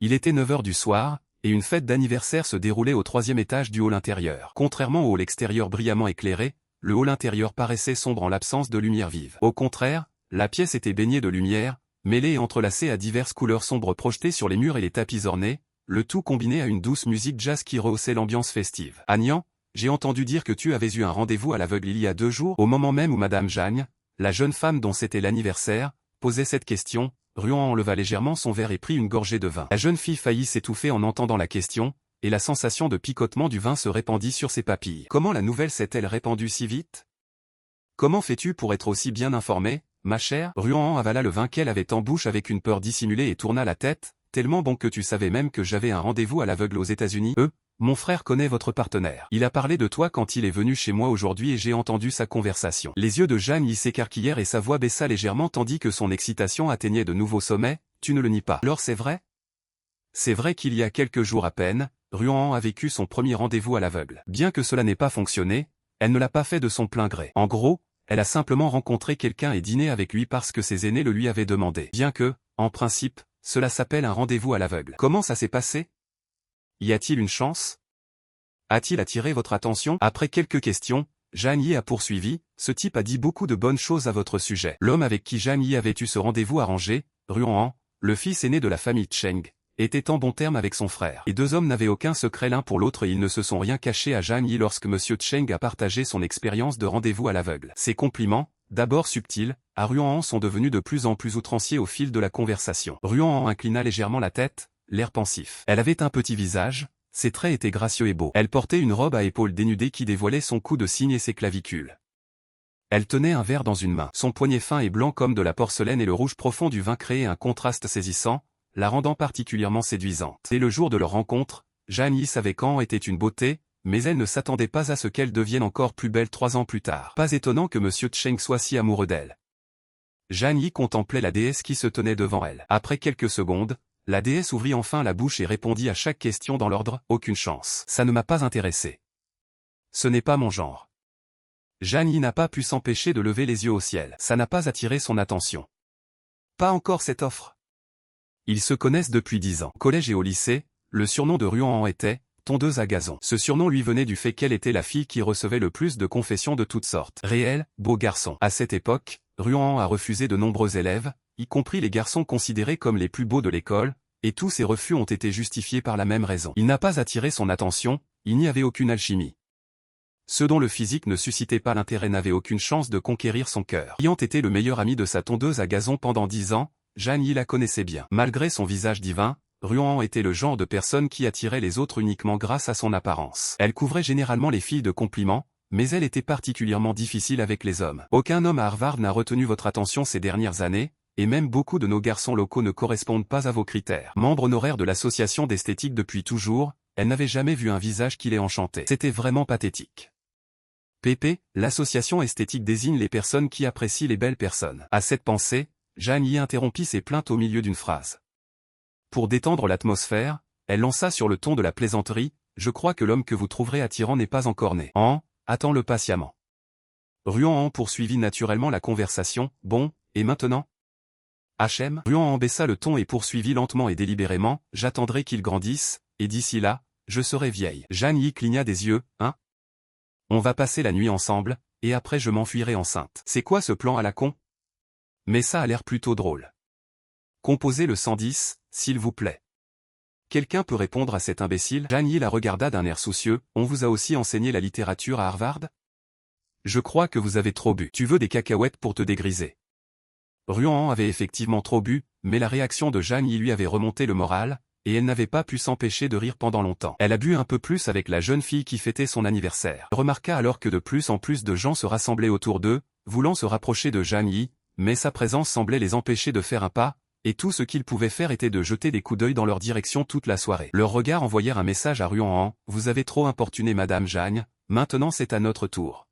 Il était 9 heures du soir, et une fête d'anniversaire se déroulait au 3e étage du hall intérieur. Contrairement au hall extérieur brillamment éclairé, le hall intérieur paraissait sombre en l'absence de lumière vive. Au contraire, la pièce était baignée de lumière, mêlée et entrelacée à diverses couleurs sombres projetées sur les murs et les tapis ornés, le tout combiné à une douce musique jazz qui rehaussait l'ambiance festive. Agnan, j'ai entendu dire que tu avais eu un rendez-vous à l'aveugle il y a 2 jours, au moment même où Madame Jagne, la jeune femme dont c'était l'anniversaire, posait cette question. Ruan enleva légèrement son verre et prit une gorgée de vin. La jeune fille faillit s'étouffer en entendant la question, et la sensation de picotement du vin se répandit sur ses papilles. Comment la nouvelle s'est-elle répandue si vite? Comment fais-tu pour être aussi bien informée, ma chère? Ruan avala le vin qu'elle avait en bouche avec une peur dissimulée et tourna la tête, tellement bon que tu savais même que j'avais un rendez-vous à l'aveugle aux États-Unis. Mon frère connaît votre partenaire. Il a parlé de toi quand il est venu chez moi aujourd'hui et j'ai entendu sa conversation. Les yeux de Jeanne y s'écarquillèrent et sa voix baissa légèrement tandis que son excitation atteignait de nouveaux sommets. Tu ne le nies pas. Alors c'est vrai? C'est vrai qu'il y a quelques jours à peine, Ruan a vécu son premier rendez-vous à l'aveugle. Bien que cela n'ait pas fonctionné, elle ne l'a pas fait de son plein gré. En gros, elle a simplement rencontré quelqu'un et dîné avec lui parce que ses aînés le lui avaient demandé. Bien que, en principe, cela s'appelle un rendez-vous à l'aveugle. Comment ça s'est passé? Y a-t-il une chance? A-t-il attiré votre attention? Après quelques questions, Jeanne Yi a poursuivi, ce type a dit beaucoup de bonnes choses à votre sujet. L'homme avec qui Jeanne Yi avait eu ce rendez-vous arrangé, Ruan, le fils aîné de la famille Cheng, était en bon terme avec son frère. Les 2 hommes n'avaient aucun secret l'un pour l'autre et ils ne se sont rien cachés à Jeanne Yi lorsque Monsieur Cheng a partagé son expérience de rendez-vous à l'aveugle. Ses compliments, d'abord subtils, à Ruan sont devenus de plus en plus outranciers au fil de la conversation. Ruan inclina légèrement la tête, l'air pensif. Elle avait un petit visage, ses traits étaient gracieux et beaux. Elle portait une robe à épaules dénudées qui dévoilait son cou de cygne et ses clavicules. Elle tenait un verre dans une main. Son poignet fin et blanc comme de la porcelaine et le rouge profond du vin créaient un contraste saisissant, la rendant particulièrement séduisante. Dès le jour de leur rencontre, Jeanne Yi savait qu'An était une beauté, mais elle ne s'attendait pas à ce qu'elle devienne encore plus belle 3 ans plus tard. Pas étonnant que Monsieur Cheng soit si amoureux d'elle. Jeanne Yi contemplait la déesse qui se tenait devant elle. Après quelques secondes, la déesse ouvrit enfin la bouche et répondit à chaque question dans l'ordre. Aucune chance. Ça ne m'a pas intéressé. Ce n'est pas mon genre. Jeanne Yi n'a pas pu s'empêcher de lever les yeux au ciel. Ça n'a pas attiré son attention. Pas encore cette offre. Ils se connaissent depuis 10 ans. Au collège et au lycée, le surnom de Ruan était tondeuse à gazon. Ce surnom lui venait du fait qu'elle était la fille qui recevait le plus de confessions de toutes sortes. Réel, beau garçon. À cette époque, Ruan a refusé de nombreux élèves, y compris les garçons considérés comme les plus beaux de l'école, et tous ces refus ont été justifiés par la même raison. Il n'a pas attiré son attention, il n'y avait aucune alchimie. Ceux dont le physique ne suscitait pas l'intérêt n'avaient aucune chance de conquérir son cœur. Ayant été le meilleur ami de sa tondeuse à gazon pendant 10 ans, Jeanne Yi la connaissait bien. Malgré son visage divin, Ruan était le genre de personne qui attirait les autres uniquement grâce à son apparence. Elle couvrait généralement les filles de compliments, mais elle était particulièrement difficile avec les hommes. Aucun homme à Harvard n'a retenu votre attention ces dernières années, et même beaucoup de nos garçons locaux ne correspondent pas à vos critères. Membre honoraire de l'association d'esthétique depuis toujours, elle n'avait jamais vu un visage qui l'ait enchanté. C'était vraiment pathétique. PP, l'association esthétique désigne les personnes qui apprécient les belles personnes. À cette pensée, Jeanne Yi interrompit ses plaintes au milieu d'une phrase. Pour détendre l'atmosphère, elle lança sur le ton de la plaisanterie, « Je crois que l'homme que vous trouverez attirant n'est pas encore né. Attends-le patiemment. » Ruan poursuivit naturellement la conversation, « Bon, et maintenant ?» H.M. Ruan baissa le ton et poursuivit lentement et délibérément, « J'attendrai qu'il grandisse, et d'ici là, je serai vieille. » Jeanne Yi cligna des yeux, « Hein? On va passer la nuit ensemble, et après je m'enfuirai enceinte. C'est quoi ce plan à la con? Mais ça a l'air plutôt drôle. Composez le 110, s'il vous plaît. Quelqu'un peut répondre à cet imbécile? Jeanne Yi la regarda d'un air soucieux, on vous a aussi enseigné la littérature à Harvard? Je crois que vous avez trop bu. Tu veux des cacahuètes pour te dégriser? Ruan avait effectivement trop bu, mais la réaction de Jeanne Yi lui avait remonté le moral, et elle n'avait pas pu s'empêcher de rire pendant longtemps. Elle a bu un peu plus avec la jeune fille qui fêtait son anniversaire. Elle remarqua alors que de plus en plus de gens se rassemblaient autour d'eux, voulant se rapprocher de Jeanne Yi, mais sa présence semblait les empêcher de faire un pas, et tout ce qu'ils pouvaient faire était de jeter des coups d'œil dans leur direction toute la soirée. Leurs regards envoyèrent un message à Ruan, « Vous avez trop importuné Madame Jagne, maintenant c'est à notre tour. »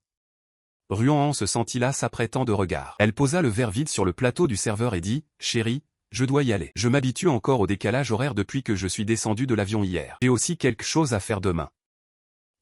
Ruan se sentit là après tant de regards. Elle posa le verre vide sur le plateau du serveur et dit, « Chérie, je dois y aller. Je m'habitue encore au décalage horaire depuis que je suis descendu de l'avion hier. J'ai aussi quelque chose à faire demain.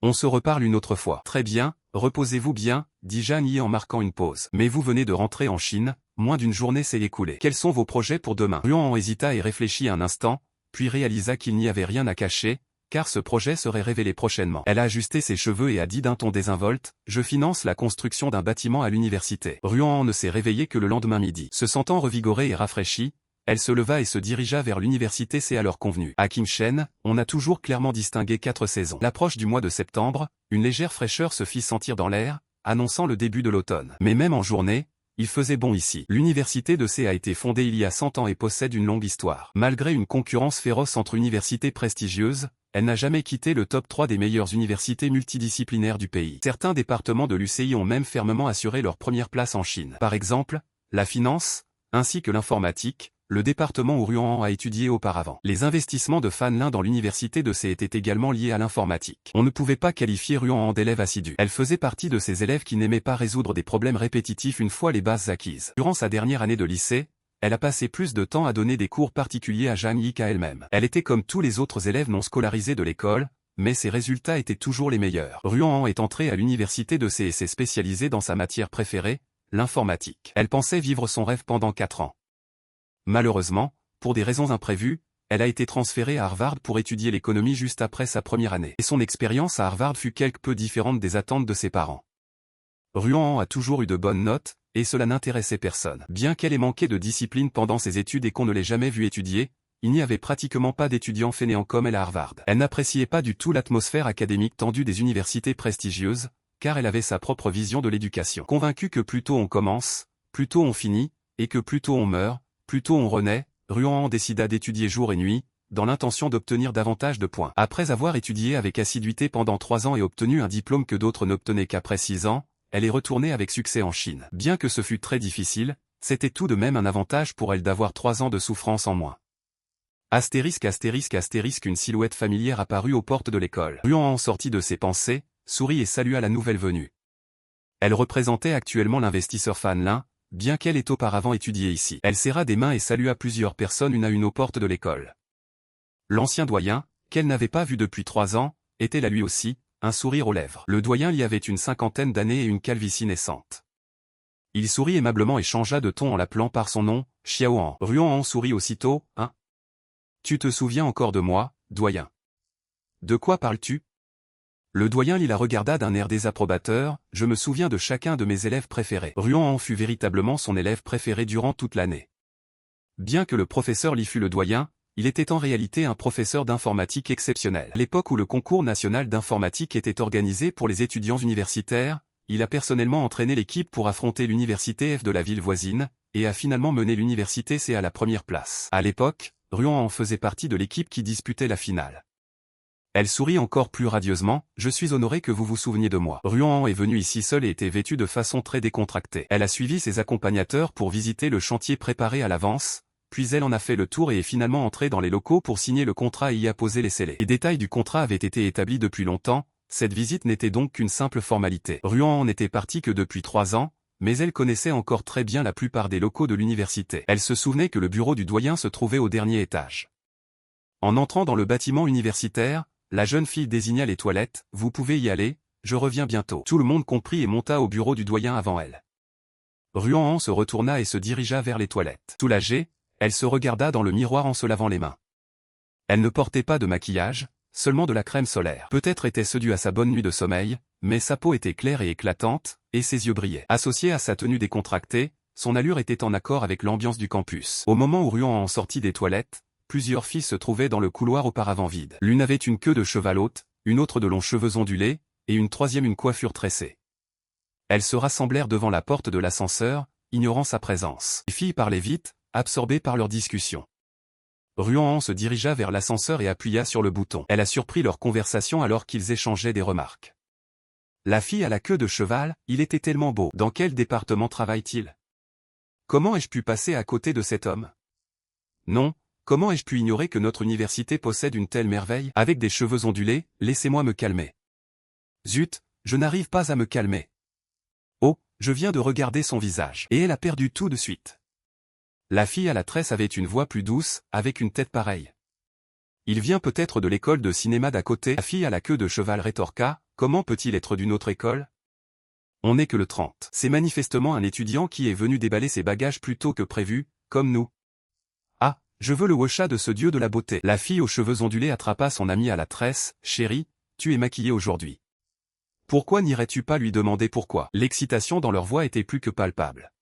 On se reparle une autre fois. » Très bien, reposez-vous bien, dit Jeanne Yi en marquant une pause. Mais vous venez de rentrer en Chine, moins d'une journée s'est écoulée. Quels sont vos projets pour demain? Ruan hésita et réfléchit un instant, puis réalisa qu'il n'y avait rien à cacher, car ce projet serait révélé prochainement. Elle a ajusté ses cheveux et a dit d'un ton désinvolte, « Je finance la construction d'un bâtiment à l'université. » Ruan ne s'est réveillée que le lendemain midi. Se sentant revigorée et rafraîchie, elle se leva et se dirigea vers l'université. C'est à l'heure convenue. À Kim Shen, on a toujours clairement distingué 4 saisons. L'approche du mois de septembre, une légère fraîcheur se fit sentir dans l'air, annonçant le début de l'automne. Mais même en journée, il faisait bon ici. L'université de C a été fondée il y a 100 ans et possède une longue histoire. Malgré une concurrence féroce entre universités prestigieuses, elle n'a jamais quitté le top 3 des meilleures universités multidisciplinaires du pays. Certains départements de l'UCI ont même fermement assuré leur première place en Chine. Par exemple, la finance, ainsi que l'informatique, le département où Ruan a étudié auparavant. Les investissements de Fan Lin dans l'université de C étaient également liés à l'informatique. On ne pouvait pas qualifier Ruan d'élève assidu. Elle faisait partie de ces élèves qui n'aimaient pas résoudre des problèmes répétitifs une fois les bases acquises. Durant sa dernière année de lycée, elle a passé plus de temps à donner des cours particuliers à Zhang Yi qu'à elle-même. Elle était comme tous les autres élèves non scolarisés de l'école, mais ses résultats étaient toujours les meilleurs. Ruan est entrée à l'université de C et s'est spécialisée dans sa matière préférée, l'informatique. Elle pensait vivre son rêve pendant 4 ans. Malheureusement, pour des raisons imprévues, elle a été transférée à Harvard pour étudier l'économie juste après sa première année. Et son expérience à Harvard fut quelque peu différente des attentes de ses parents. Ruan a toujours eu de bonnes notes, et cela n'intéressait personne. Bien qu'elle ait manqué de discipline pendant ses études et qu'on ne l'ait jamais vue étudier, il n'y avait pratiquement pas d'étudiants fainéants comme elle à Harvard. Elle n'appréciait pas du tout l'atmosphère académique tendue des universités prestigieuses, car elle avait sa propre vision de l'éducation. Convaincue que plus tôt on commence, plus tôt on finit, et que plus tôt on meurt, plus tôt on renaît, Ruan décida d'étudier jour et nuit, dans l'intention d'obtenir davantage de points. Après avoir étudié avec assiduité pendant 3 ans et obtenu un diplôme que d'autres n'obtenaient qu'après 6 ans, elle est retournée avec succès en Chine. Bien que ce fût très difficile, c'était tout de même un avantage pour elle d'avoir 3 ans de souffrance en moins. Astérisque astérisque astérisque une silhouette familière apparut aux portes de l'école. Ruan sortit de ses pensées, sourit et salua la nouvelle venue. Elle représentait actuellement l'investisseur Fan Lin, bien qu'elle ait auparavant étudié ici. Elle serra des mains et salua plusieurs personnes une à une aux portes de l'école. L'ancien doyen, qu'elle n'avait pas vu depuis 3 ans, était là lui aussi, un sourire aux lèvres. Le doyen y avait une 50aine d'années et une calvitie naissante. Il sourit aimablement et changea de ton en l'appelant par son nom, Xiaoan. Ruan sourit aussitôt, « Hein? Tu te souviens encore de moi, doyen? De quoi parles-tu » Le doyen la regarda d'un air désapprobateur, « Je me souviens de chacun de mes élèves préférés. » Ruan fut véritablement son élève préféré durant toute l'année. Bien que le professeur Li fût le doyen, il était en réalité un professeur d'informatique exceptionnel. À l'époque où le concours national d'informatique était organisé pour les étudiants universitaires, il a personnellement entraîné l'équipe pour affronter l'université F de la ville voisine, et a finalement mené l'université C à la première place. À l'époque, Ruan faisait partie de l'équipe qui disputait la finale. Elle sourit encore plus radieusement, « Je suis honoré que vous vous souveniez de moi. » Ruan est venue ici seule et était vêtue de façon très décontractée. Elle a suivi ses accompagnateurs pour visiter le chantier préparé à l'avance, puis elle en a fait le tour et est finalement entrée dans les locaux pour signer le contrat et y apposer les scellés. Les détails du contrat avaient été établis depuis longtemps, cette visite n'était donc qu'une simple formalité. Ruan n'était partie que depuis 3 ans, mais elle connaissait encore très bien la plupart des locaux de l'université. Elle se souvenait que le bureau du doyen se trouvait au dernier étage. En entrant dans le bâtiment universitaire, la jeune fille désigna les toilettes, « Vous pouvez y aller, je reviens bientôt. » Tout le monde comprit et monta au bureau du doyen avant elle. Ruan se retourna et se dirigea vers les toilettes. Soulagée, elle se regarda dans le miroir en se lavant les mains. Elle ne portait pas de maquillage, seulement de la crème solaire. Peut-être était-ce dû à sa bonne nuit de sommeil, mais sa peau était claire et éclatante, et ses yeux brillaient. Associée à sa tenue décontractée, son allure était en accord avec l'ambiance du campus. Au moment où Ruan sortit des toilettes, plusieurs filles se trouvaient dans le couloir auparavant vide. L'une avait une queue de cheval haute, une autre de longs cheveux ondulés, et une troisième une coiffure tressée. Elles se rassemblèrent devant la porte de l'ascenseur, ignorant sa présence. Les filles parlaient vite, absorbées par leur discussion. Ruan se dirigea vers l'ascenseur et appuya sur le bouton. Elle a surpris leur conversation alors qu'ils échangeaient des remarques. La fille à la queue de cheval, il était tellement beau. Dans quel département travaille-t-il? Comment ai-je pu passer à côté de cet homme? Non. Comment ai-je pu ignorer que notre université possède une telle merveille? Avec des cheveux ondulés, laissez-moi me calmer. Zut, je n'arrive pas à me calmer. Oh, je viens de regarder son visage. Et elle a perdu tout de suite. La fille à la tresse avait une voix plus douce, avec une tête pareille. Il vient peut-être de l'école de cinéma d'à côté. La fille à la queue de cheval rétorqua, comment peut-il être d'une autre école? On n'est que le 30. C'est manifestement un étudiant qui est venu déballer ses bagages plus tôt que prévu, comme nous. Ah, Je veux le Wusha de ce dieu de la beauté. La fille aux cheveux ondulés attrapa son amie à la tresse. Chérie, tu es maquillée aujourd'hui. Pourquoi n'irais-tu pas lui demander pourquoi? L'excitation dans leur voix était plus que palpable.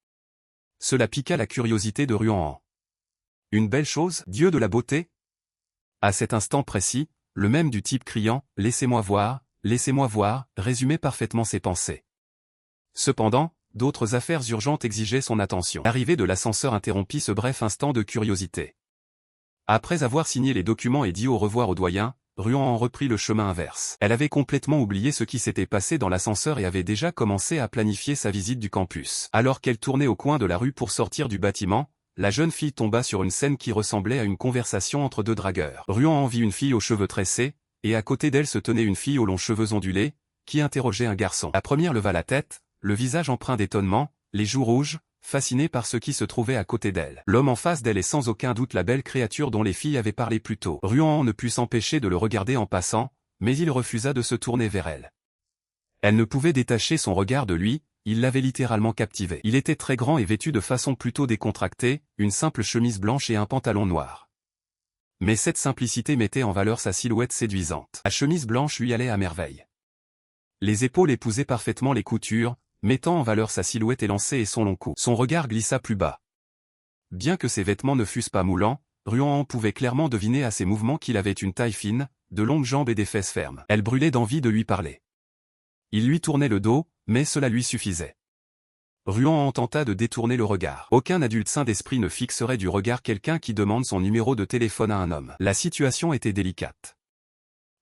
Cela piqua la curiosité de Ruan. Une belle chose, dieu de la beauté? À cet instant précis, le même du type criant « Laissez-moi voir », résumait parfaitement ses pensées. Cependant, d'autres affaires urgentes exigeaient son attention. L'arrivée de l'ascenseur interrompit ce bref instant de curiosité. Après avoir signé les documents et dit au revoir au doyen, Ruan reprit le chemin inverse. Elle avait complètement oublié ce qui s'était passé dans l'ascenseur et avait déjà commencé à planifier sa visite du campus. Alors qu'elle tournait au coin de la rue pour sortir du bâtiment, la jeune fille tomba sur une scène qui ressemblait à une conversation entre deux dragueurs. Ruan vit une fille aux cheveux tressés, et à côté d'elle se tenait une fille aux longs cheveux ondulés, qui interrogeait un garçon. La première leva la tête, le visage empreint d'étonnement, les joues rouges, fascinée par ce qui se trouvait à côté d'elle. L'homme en face d'elle est sans aucun doute la belle créature dont les filles avaient parlé plus tôt. Ruan ne put s'empêcher de le regarder en passant, mais il refusa de se tourner vers elle. Elle ne pouvait détacher son regard de lui, il l'avait littéralement captivé. Il était très grand et vêtu de façon plutôt décontractée, une simple chemise blanche et un pantalon noir. Mais cette simplicité mettait en valeur sa silhouette séduisante. La chemise blanche lui allait à merveille. Les épaules épousaient parfaitement les coutures, mettant en valeur sa silhouette élancée et son long cou. Son regard glissa plus bas. Bien que ses vêtements ne fussent pas moulants, Ruan pouvait clairement deviner à ses mouvements qu'il avait une taille fine, de longues jambes et des fesses fermes. Elle brûlait d'envie de lui parler. Il lui tournait le dos, mais cela lui suffisait. Ruan tenta de détourner le regard. Aucun adulte sain d'esprit ne fixerait du regard quelqu'un qui demande son numéro de téléphone à un homme. La situation était délicate.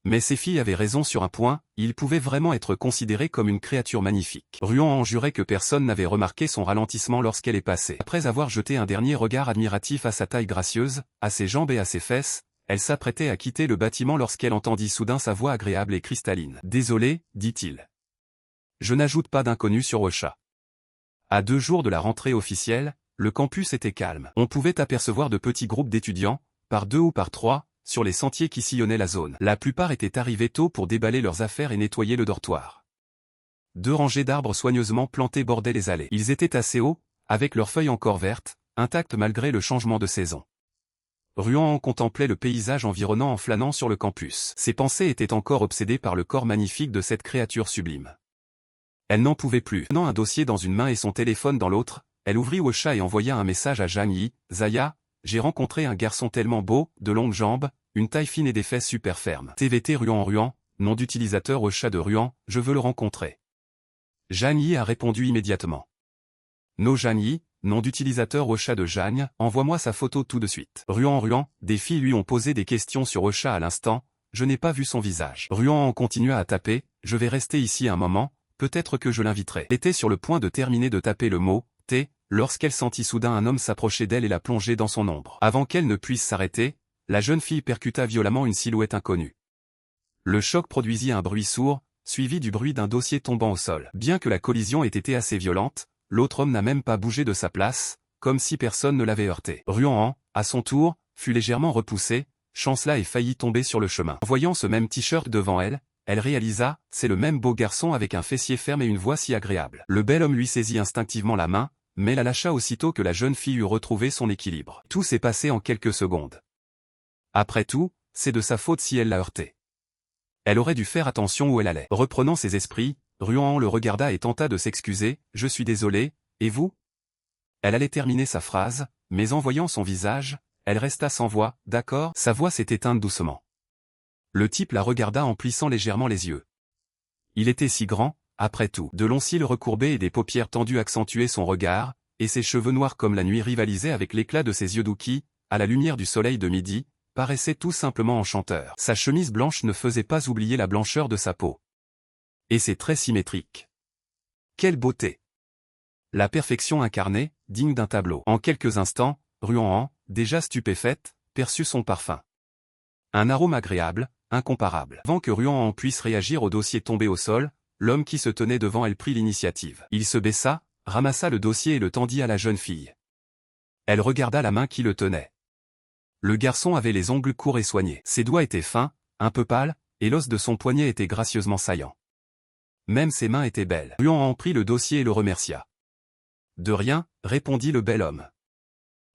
Mais ces filles avaient raison sur un point, il pouvait vraiment être considéré comme une créature magnifique. Ruan jurait que personne n'avait remarqué son ralentissement lorsqu'elle est passée. Après avoir jeté un dernier regard admiratif à sa taille gracieuse, à ses jambes et à ses fesses, elle s'apprêtait à quitter le bâtiment lorsqu'elle entendit soudain sa voix agréable et cristalline. « Désolé, dit-il. Je n'ajoute pas d'inconnus sur Wusha. » À 2 jours de la rentrée officielle, le campus était calme. On pouvait apercevoir de petits groupes d'étudiants, par 2 ou par 3, sur les sentiers qui sillonnaient la zone. La plupart étaient arrivés tôt pour déballer leurs affaires et nettoyer le dortoir. 2 rangées d'arbres soigneusement plantés bordaient les allées. Ils étaient assez hauts, avec leurs feuilles encore vertes, intactes malgré le changement de saison. Ruan contemplait le paysage environnant en flânant sur le campus. Ses pensées étaient encore obsédées par le corps magnifique de cette créature sublime. Elle n'en pouvait plus. Tenant un dossier dans une main et son téléphone dans l'autre, elle ouvrit Wusha et envoya un message à Zhang Yi. « Zaya, j'ai rencontré un garçon tellement beau, de longues jambes, une taille fine et des fesses super fermes. TVT Ruan, nom d'utilisateur Wusha de Ruan, je veux le rencontrer. » Zhang Yi a répondu immédiatement. No Zhang Yi, nom d'utilisateur Wusha de Zhang, envoie-moi sa photo tout de suite. Ruan, des filles lui ont posé des questions sur Wusha à l'instant, je n'ai pas vu son visage. Ruan continua à taper, je vais rester ici un moment, peut-être que je l'inviterai. Elle était sur le point de terminer de taper le mot « T », lorsqu'elle sentit soudain un homme s'approcher d'elle et la plonger dans son ombre. Avant qu'elle ne puisse s'arrêter, la jeune fille percuta violemment une silhouette inconnue. Le choc produisit un bruit sourd, suivi du bruit d'un dossier tombant au sol. Bien que la collision ait été assez violente, l'autre homme n'a même pas bougé de sa place, comme si personne ne l'avait heurté. Ruan, à son tour, fut légèrement repoussé, chancela et faillit tomber sur le chemin. En voyant ce même t-shirt devant elle, elle réalisa, c'est le même beau garçon avec un fessier ferme et une voix si agréable. Le bel homme lui saisit instinctivement la main, mais la lâcha aussitôt que la jeune fille eut retrouvé son équilibre. Tout s'est passé en quelques secondes. Après tout, c'est de sa faute si elle l'a heurté. Elle aurait dû faire attention où elle allait. Reprenant ses esprits, Ruan le regarda et tenta de s'excuser, « Je suis désolé, et vous ?» Elle allait terminer sa phrase, mais en voyant son visage, elle resta sans voix, « D'accord ?» Sa voix s'est éteinte doucement. Le type la regarda en plissant légèrement les yeux. Il était si grand, après tout. De longs cils recourbés et des paupières tendues accentuaient son regard, et ses cheveux noirs comme la nuit rivalisaient avec l'éclat de ses yeux doux qui, à la lumière du soleil de midi, paraissaient tout simplement enchanteurs. Sa chemise blanche ne faisait pas oublier la blancheur de sa peau. Et ses traits symétriques. Quelle beauté! La perfection incarnée, digne d'un tableau. En quelques instants, Ruan, déjà stupéfaite, perçut son parfum. Un arôme agréable, incomparable. Avant que Ruan puisse réagir au dossier tombé au sol, l'homme qui se tenait devant elle prit l'initiative. Il se baissa, ramassa le dossier et le tendit à la jeune fille. Elle regarda la main qui le tenait. Le garçon avait les ongles courts et soignés. Ses doigts étaient fins, un peu pâles, et l'os de son poignet était gracieusement saillant. Même ses mains étaient belles. Ruan prit le dossier et le remercia. « De rien, répondit le bel homme.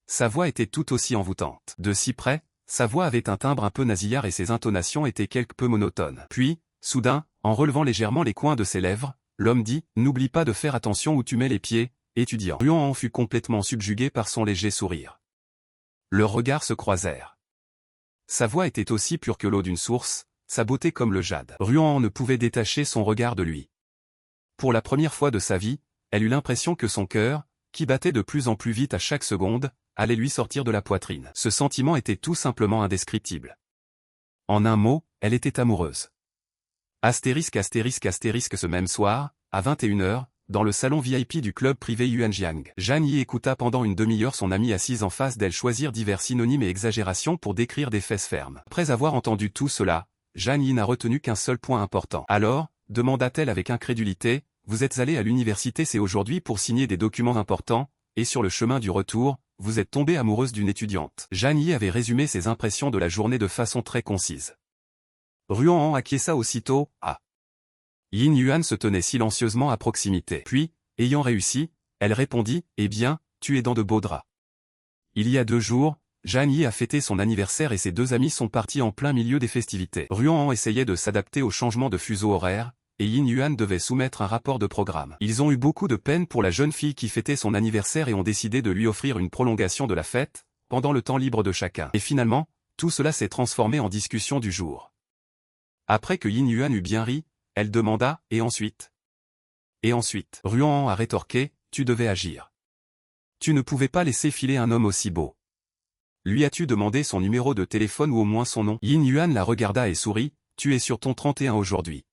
Sa voix était tout aussi envoûtante. De si près, sa voix avait un timbre un peu nasillard et ses intonations étaient quelque peu monotones. Puis, soudain, en relevant légèrement les coins de ses lèvres, l'homme dit « N'oublie pas de faire attention où tu mets les pieds, étudiant ». Ruan-Han fut complètement subjugué par son léger sourire. Leurs regards se croisèrent. Sa voix était aussi pure que l'eau d'une source, sa beauté comme le jade. Ruan-Han ne pouvait détacher son regard de lui. Pour la première fois de sa vie, elle eut l'impression que son cœur, qui battait de plus en plus vite à chaque seconde, allait lui sortir de la poitrine. Ce sentiment était tout simplement indescriptible. En un mot, elle était amoureuse. Astérisque ce même soir, à 21h, dans le salon VIP du club privé Yuanjiang. Jeanne Yi écouta pendant une demi-heure son amie assise en face d'elle choisir divers synonymes et exagérations pour décrire des fesses fermes. Après avoir entendu tout cela, Jeanne Yi n'a retenu qu'un seul point important. Alors, demanda-t-elle avec incrédulité, vous êtes allé à l'université c'est aujourd'hui pour signer des documents importants, et sur le chemin du retour, vous êtes tombée amoureuse d'une étudiante. Jeanne Yi avait résumé ses impressions de la journée de façon très concise. Ruan-Han acquiesça aussitôt, ah. Yin Yuan se tenait silencieusement à proximité. Puis, ayant réussi, elle répondit, eh bien, tu es dans de beaux draps. Il y a 2 jours, Jeanne Yi a fêté son anniversaire et ses 2 amis sont partis en plein milieu des festivités. Ruan-Han essayait de s'adapter au changement de fuseau horaire, et Yin Yuan devait soumettre un rapport de programme. Ils ont eu beaucoup de peine pour la jeune fille qui fêtait son anniversaire et ont décidé de lui offrir une prolongation de la fête, pendant le temps libre de chacun. Et finalement, tout cela s'est transformé en discussion du jour. Après que Yin Yuan eut bien ri, elle demanda, et ensuite? Et ensuite, Ruan-Han a rétorqué, tu devais agir. Tu ne pouvais pas laisser filer un homme aussi beau. Lui as-tu demandé son numéro de téléphone ou au moins son nom? Yin Yuan la regarda et sourit, tu es sur ton 31 aujourd'hui.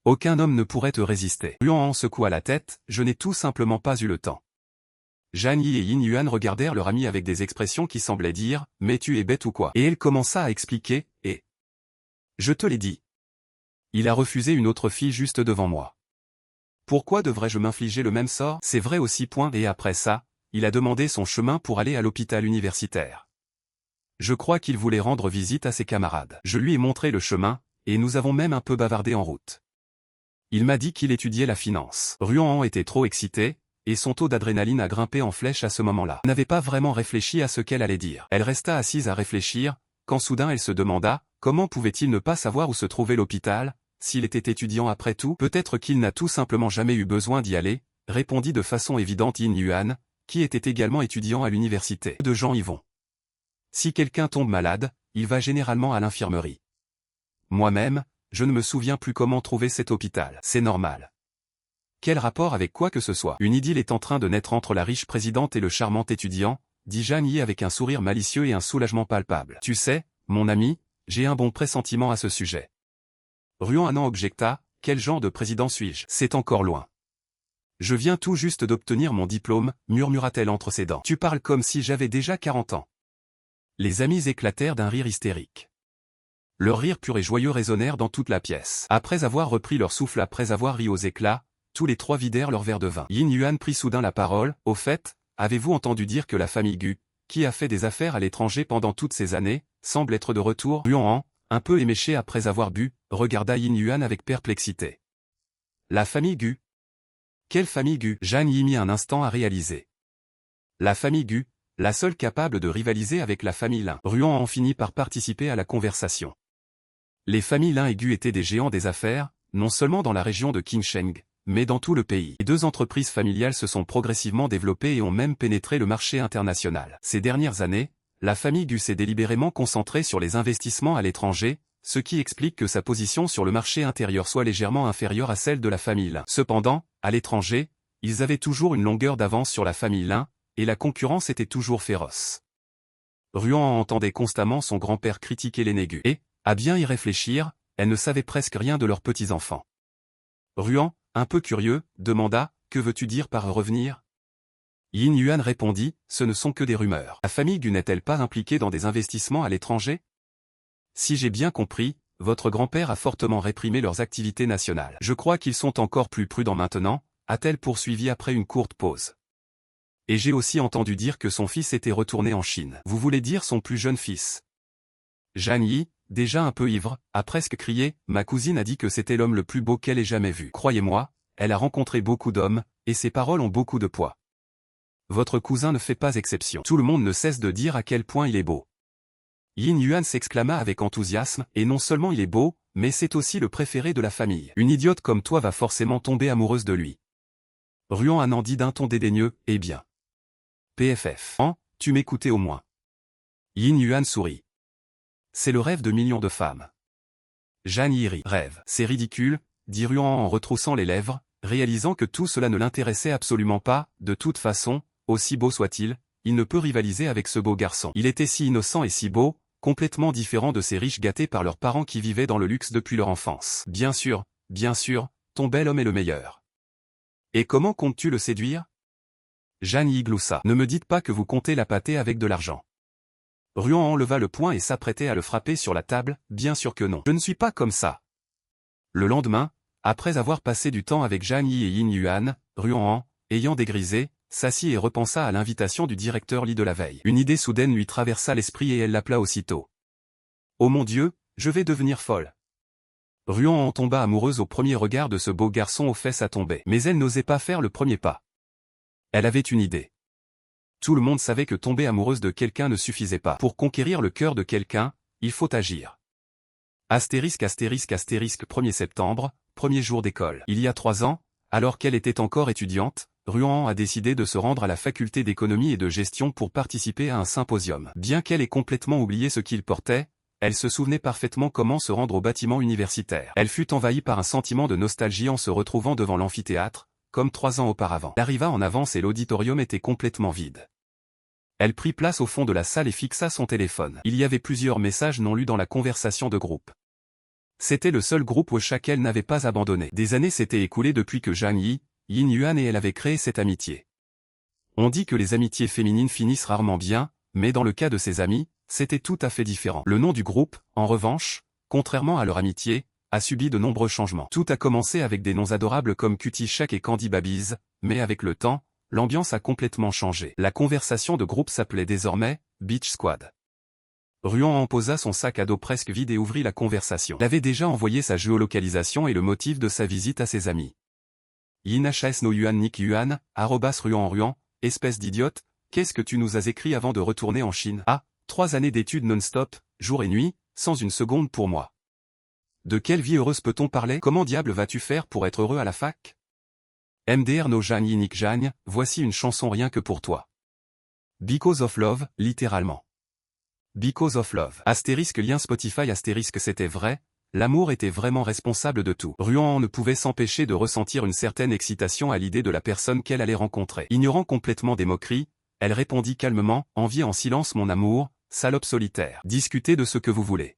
Aucun homme ne pourrait te résister. Ruan-Han secoua la tête, je n'ai tout simplement pas eu le temps. Jeanne Yi et Yin Yuan regardèrent leur ami avec des expressions qui semblaient dire, mais tu es bête ou quoi? Et elle commença à expliquer, et... Je te l'ai dit. Il a refusé une autre fille juste devant moi. Pourquoi devrais-je m'infliger le même sort? C'est vrai aussi point. Et après ça, il a demandé son chemin pour aller à l'hôpital universitaire. Je crois qu'il voulait rendre visite à ses camarades. Je lui ai montré le chemin, et nous avons même un peu bavardé en route. Il m'a dit qu'il étudiait la finance. Ruan-Han était trop excité, et son taux d'adrénaline a grimpé en flèche à ce moment-là. Elle n'avait pas vraiment réfléchi à ce qu'elle allait dire. Elle resta assise à réfléchir, quand soudain elle se demanda, comment pouvait-il ne pas savoir où se trouvait l'hôpital, s'il était étudiant après tout? Peut-être qu'il n'a tout simplement jamais eu besoin d'y aller, répondit de façon évidente Yin Yuan, qui était également étudiant à l'université. Peu de gens y vont. Si quelqu'un tombe malade, il va généralement à l'infirmerie. Moi-même, je ne me souviens plus comment trouver cet hôpital. C'est normal. Quel rapport avec quoi que ce soit? Une idylle est en train de naître entre la riche présidente et le charmant étudiant, dit Jeanne Yi avec un sourire malicieux et un soulagement palpable. Tu sais, mon ami, j'ai un bon pressentiment à ce sujet. Ruan-Han objecta, quel genre de président suis-je? C'est encore loin. Je viens tout juste d'obtenir mon diplôme, murmura-t-elle entre ses dents. Tu parles comme si j'avais déjà 40 ans. Les amis éclatèrent d'un rire hystérique. Leurs rires purs et joyeux résonnèrent dans toute la pièce. Après avoir repris leur souffle après avoir ri aux éclats, tous les 3 vidèrent leur verre de vin. Yin Yuan prit soudain la parole, au fait, avez-vous entendu dire que la famille Gu, qui a fait des affaires à l'étranger pendant toutes ces années, semble être de retour? Ruan-Han, un peu éméché après avoir bu, regarda Yin Yuan avec perplexité. La famille Gu? Quelle famille Gu? Jeanne Yi mit un instant à réaliser. La famille Gu, la seule capable de rivaliser avec la famille Lin. Ruan-Han finit par participer à la conversation. Les familles Lin et Gu étaient des géants des affaires, non seulement dans la région de Qingsheng, mais dans tout le pays. Les 2 entreprises familiales se sont progressivement développées et ont même pénétré le marché international. Ces dernières années, la famille Gu s'est délibérément concentrée sur les investissements à l'étranger, ce qui explique que sa position sur le marché intérieur soit légèrement inférieure à celle de la famille Lin. Cependant, à l'étranger, ils avaient toujours une longueur d'avance sur la famille Lin, et la concurrence était toujours féroce. Ruan-Han entendait constamment son grand-père critiquer les négus, et, à bien y réfléchir, elle ne savait presque rien de leurs petits-enfants. Ruan, un peu curieux, demanda, que veux-tu dire par revenir? Yin Yuan répondit, ce ne sont que des rumeurs. La famille Gu n'est-elle pas impliquée dans des investissements à l'étranger? Si j'ai bien compris, votre grand-père a fortement réprimé leurs activités nationales. Je crois qu'ils sont encore plus prudents maintenant, a-t-elle poursuivi après une courte pause. Et j'ai aussi entendu dire que son fils était retourné en Chine. Vous voulez dire son plus jeune fils? Jeanne Yi, déjà un peu ivre, a presque crié, ma cousine a dit que c'était l'homme le plus beau qu'elle ait jamais vu. Croyez-moi, elle a rencontré beaucoup d'hommes, et ses paroles ont beaucoup de poids. votre cousin ne fait pas exception. Tout le monde ne cesse de dire à quel point il est beau. Yin Yuan s'exclama avec enthousiasme, et non seulement il est beau, mais c'est aussi le préféré de la famille. Une idiote comme toi va forcément tomber amoureuse de lui. Ruan Han en dit d'un ton dédaigneux, eh bien. PFF. Tu m'écoutais au moins. Yin Yuan sourit. C'est le rêve de millions de femmes. Jeanne y rit. Rêve. C'est ridicule, dit Ruan en retroussant les lèvres, réalisant que tout cela ne l'intéressait absolument pas, de toute façon, aussi beau soit-il, il ne peut rivaliser avec ce beau garçon. Il était si innocent et si beau, complètement différent de ces riches gâtés par leurs parents qui vivaient dans le luxe depuis leur enfance. Bien sûr, ton bel homme est le meilleur. Et comment comptes-tu le séduire? Jeanne y gloussa. Ne me dites pas que vous comptez la pâter avec de l'argent. Ruan enleva le poing et s'apprêtait à le frapper sur la table, bien sûr que non. Je ne suis pas comme ça. Le lendemain, après avoir passé du temps avec Jeanne Yi et Yin Yuan, Ruan Han, ayant dégrisé, s'assit et repensa à l'invitation du directeur Li de la veille. Une idée soudaine lui traversa l'esprit et elle l'appela aussitôt. Oh mon Dieu, je vais devenir folle. Ruan Han tomba amoureuse au premier regard de ce beau garçon aux fesses à tomber. Mais elle n'osait pas faire le premier pas. Elle avait une idée. Tout le monde savait que tomber amoureuse de quelqu'un ne suffisait pas. Pour conquérir le cœur de quelqu'un, il faut agir. Astérisque 1er septembre, premier jour d'école. Il y a 3 ans, alors qu'elle était encore étudiante, Ruan Han a décidé de se rendre à la faculté d'économie et de gestion pour participer à un symposium. Bien qu'elle ait complètement oublié ce qu'il portait, elle se souvenait parfaitement comment se rendre au bâtiment universitaire. Elle fut envahie par un sentiment de nostalgie en se retrouvant devant l'amphithéâtre, comme 3 ans auparavant. Elle arriva en avance et l'auditorium était complètement vide. Elle prit place au fond de la salle et fixa son téléphone. Il y avait plusieurs messages non lus dans la conversation de groupe. C'était le seul groupe où chacun n'avait pas abandonné. Des années s'étaient écoulées depuis que Jeanne Yi, Yin Yuan et elle avaient créé cette amitié. On dit que les amitiés féminines finissent rarement bien, mais dans le cas de ses amies, c'était tout à fait différent. Le nom du groupe, en revanche, contrairement à leur amitié, a subi de nombreux changements. Tout a commencé avec des noms adorables comme Cutie Shack et Candy Babies, mais avec le temps, l'ambiance a complètement changé. La conversation de groupe s'appelait désormais Beach Squad. Ruan Han posa son sac à dos presque vide et ouvrit la conversation. Il avait déjà envoyé sa géolocalisation et le motif de sa visite à ses amis. Yin Hs no Yuan Nick Yuan, @Ruan, espèce d'idiote, qu'est-ce que tu nous as écrit avant de retourner en Chine? Ah, 3 années d'études non-stop, jour et nuit, sans une seconde pour moi. De quelle vie heureuse peut-on parler? Comment diable vas-tu faire pour être heureux à la fac? MDR no Jeanne Yi Nick Jeanne, voici une chanson rien que pour toi. Because of love, littéralement. Because of love. Astérisque lien Spotify astérisque c'était vrai, l'amour était vraiment responsable de tout. Ruan Han ne pouvait s'empêcher de ressentir une certaine excitation à l'idée de la personne qu'elle allait rencontrer. Ignorant complètement des moqueries, elle répondit calmement, enviez en silence mon amour, salope solitaire. Discutez de ce que vous voulez.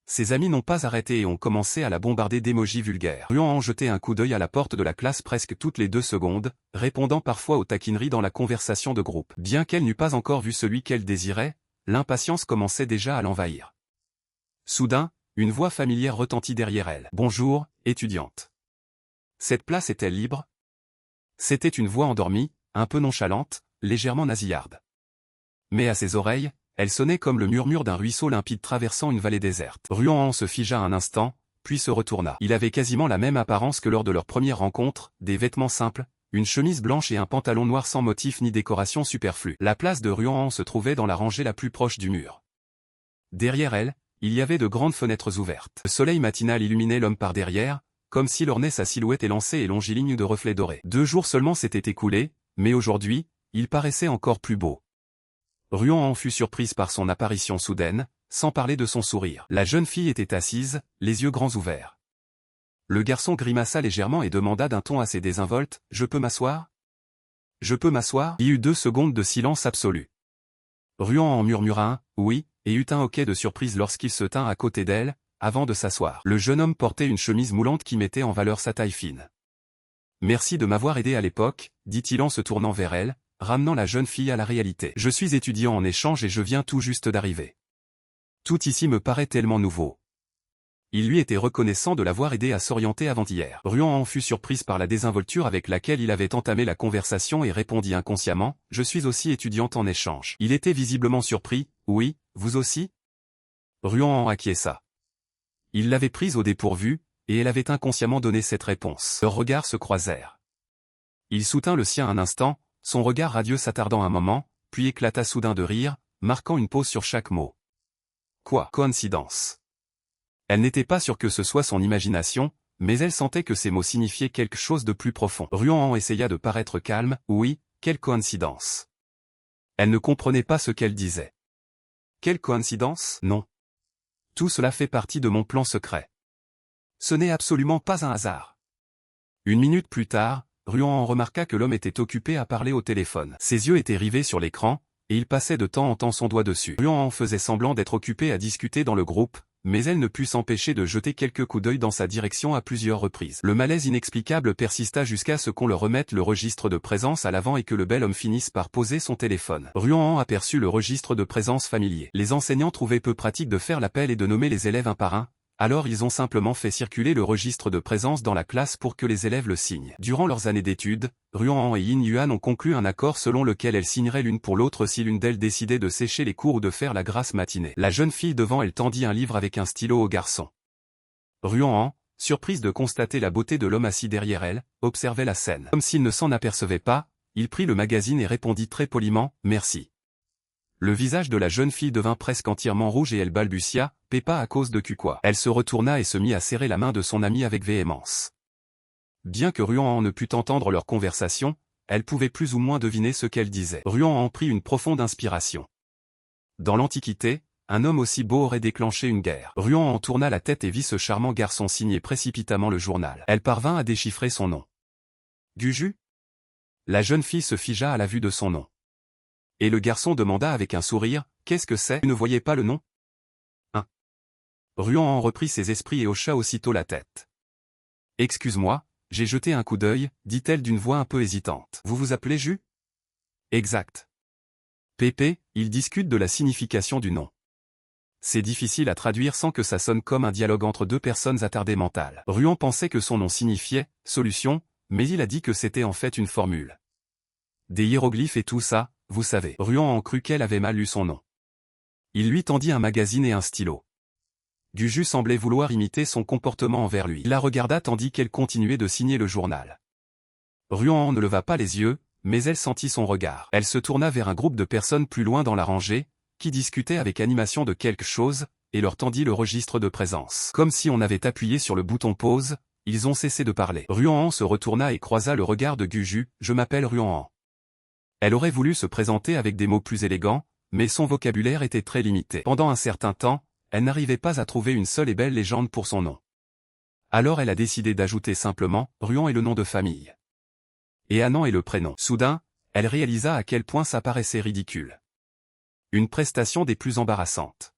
Ses amis n'ont pas arrêté et ont commencé à la bombarder d'émojis vulgaires. Ruan Han jetait un coup d'œil à la porte de la classe presque toutes les 2 secondes, répondant parfois aux taquineries dans la conversation de groupe. Bien qu'elle n'eût pas encore vu celui qu'elle désirait, l'impatience commençait déjà à l'envahir. Soudain, une voix familière retentit derrière elle. Bonjour, étudiante. Cette place est-elle libre? C'était une voix endormie, un peu nonchalante, légèrement nasillarde. Mais à ses oreilles, elle sonnait comme le murmure d'un ruisseau limpide traversant une vallée déserte. Ruan Han se figea un instant, puis se retourna. Il avait quasiment la même apparence que lors de leur première rencontre, des vêtements simples, une chemise blanche et un pantalon noir sans motif ni décoration superflue. La place de Ruan Han se trouvait dans la rangée la plus proche du mur. Derrière elle, il y avait de grandes fenêtres ouvertes. Le soleil matinal illuminait l'homme par derrière, comme s'il ornait sa silhouette élancée et longiligne de reflets dorés. 2 jours seulement s'étaient écoulés, mais aujourd'hui, il paraissait encore plus beau. Ruan Han fut surprise par son apparition soudaine, sans parler de son sourire. La jeune fille était assise, les yeux grands ouverts. Le garçon grimaça légèrement et demanda d'un ton assez désinvolte, « Je peux m'asseoir » ? « Je peux m'asseoir » Il y eut 2 secondes de silence absolu. Ruan Han murmura un « oui » et eut un hoquet de surprise lorsqu'il se tint à côté d'elle, avant de s'asseoir. Le jeune homme portait une chemise moulante qui mettait en valeur sa taille fine. « Merci de m'avoir aidé à l'époque » dit-il en se tournant vers elle, ramenant la jeune fille à la réalité. « Je suis étudiant en échange et je viens tout juste d'arriver. Tout ici me paraît tellement nouveau. » Il lui était reconnaissant de l'avoir aidé à s'orienter avant-hier. Ruan Han fut surprise par la désinvolture avec laquelle il avait entamé la conversation et répondit inconsciemment, « Je suis aussi étudiante en échange. » Il était visiblement surpris, « Oui, vous aussi ?» Ruan Han acquiesça. Il l'avait prise au dépourvu, et elle avait inconsciemment donné cette réponse. Leurs regards se croisèrent. Il soutint le sien un instant, son regard radieux s'attardant un moment, puis éclata soudain de rire, marquant une pause sur chaque mot. Quoi? Coïncidence? Elle n'était pas sûre que ce soit son imagination, mais elle sentait que ces mots signifiaient quelque chose de plus profond. Ruan essaya de paraître calme. Oui, quelle coïncidence. Elle ne comprenait pas ce qu'elle disait. Quelle coïncidence? Non. Tout cela fait partie de mon plan secret. Ce n'est absolument pas un hasard. Une minute plus tard, Ruan remarqua que l'homme était occupé à parler au téléphone. Ses yeux étaient rivés sur l'écran, et il passait de temps en temps son doigt dessus. Ruan faisait semblant d'être occupé à discuter dans le groupe, mais elle ne put s'empêcher de jeter quelques coups d'œil dans sa direction à plusieurs reprises. Le malaise inexplicable persista jusqu'à ce qu'on leur remette le registre de présence à l'avant et que le bel homme finisse par poser son téléphone. Ruan aperçut le registre de présence familier. Les enseignants trouvaient peu pratique de faire l'appel et de nommer les élèves un par un, alors ils ont simplement fait circuler le registre de présence dans la classe pour que les élèves le signent. Durant leurs années d'études, Ruan et Yin Yuan ont conclu un accord selon lequel elles signeraient l'une pour l'autre si l'une d'elles décidait de sécher les cours ou de faire la grasse matinée. La jeune fille devant elle tendit un livre avec un stylo au garçon. Ruan, surprise de constater la beauté de l'homme assis derrière elle, observait la scène. Comme s'il ne s'en apercevait pas, il prit le magazine et répondit très poliment « Merci ». Le visage de la jeune fille devint presque entièrement rouge et elle balbutia « Peppa à cause de quoi ?» Elle se retourna et se mit à serrer la main de son amie avec véhémence. Bien que Ruan ne pût entendre leur conversation, elle pouvait plus ou moins deviner ce qu'elle disait. Ruan prit une profonde inspiration. Dans l'Antiquité, un homme aussi beau aurait déclenché une guerre. Ruan tourna la tête et vit ce charmant garçon signer précipitamment le journal. Elle parvint à déchiffrer son nom. Guju? La jeune fille se figea à la vue de son nom. Et le garçon demanda avec un sourire, « Qu'est-ce que c'est? Tu ne voyais pas le nom ?» Ruan reprit ses esprits et hocha aussitôt la tête. « Excuse-moi, j'ai jeté un coup d'œil, dit-elle d'une voix un peu hésitante. Vous vous appelez Ju? Exact. Pépé, ils discutent de la signification du nom. C'est difficile à traduire sans que ça sonne comme un dialogue entre deux personnes attardées mentales. Ruan pensait que son nom signifiait « solution », mais il a dit que c'était en fait une formule. Des hiéroglyphes et tout ça, vous savez. Ruan crut qu'elle avait mal lu son nom. Il lui tendit un magazine et un stylo. Guju semblait vouloir imiter son comportement envers lui. Il la regarda tandis qu'elle continuait de signer le journal. Ruan ne leva pas les yeux, mais elle sentit son regard. Elle se tourna vers un groupe de personnes plus loin dans la rangée, qui discutaient avec animation de quelque chose, et leur tendit le registre de présence. Comme si on avait appuyé sur le bouton pause, ils ont cessé de parler. Ruan se retourna et croisa le regard de Guju, « Je m'appelle Ruan ». Elle aurait voulu se présenter avec des mots plus élégants, mais son vocabulaire était très limité. Pendant un certain temps, elle n'arrivait pas à trouver une seule et belle légende pour son nom. Alors elle a décidé d'ajouter simplement « Ruan » et le nom de famille. Et Anan est le prénom. Soudain, elle réalisa à quel point ça paraissait ridicule. Une prestation des plus embarrassantes.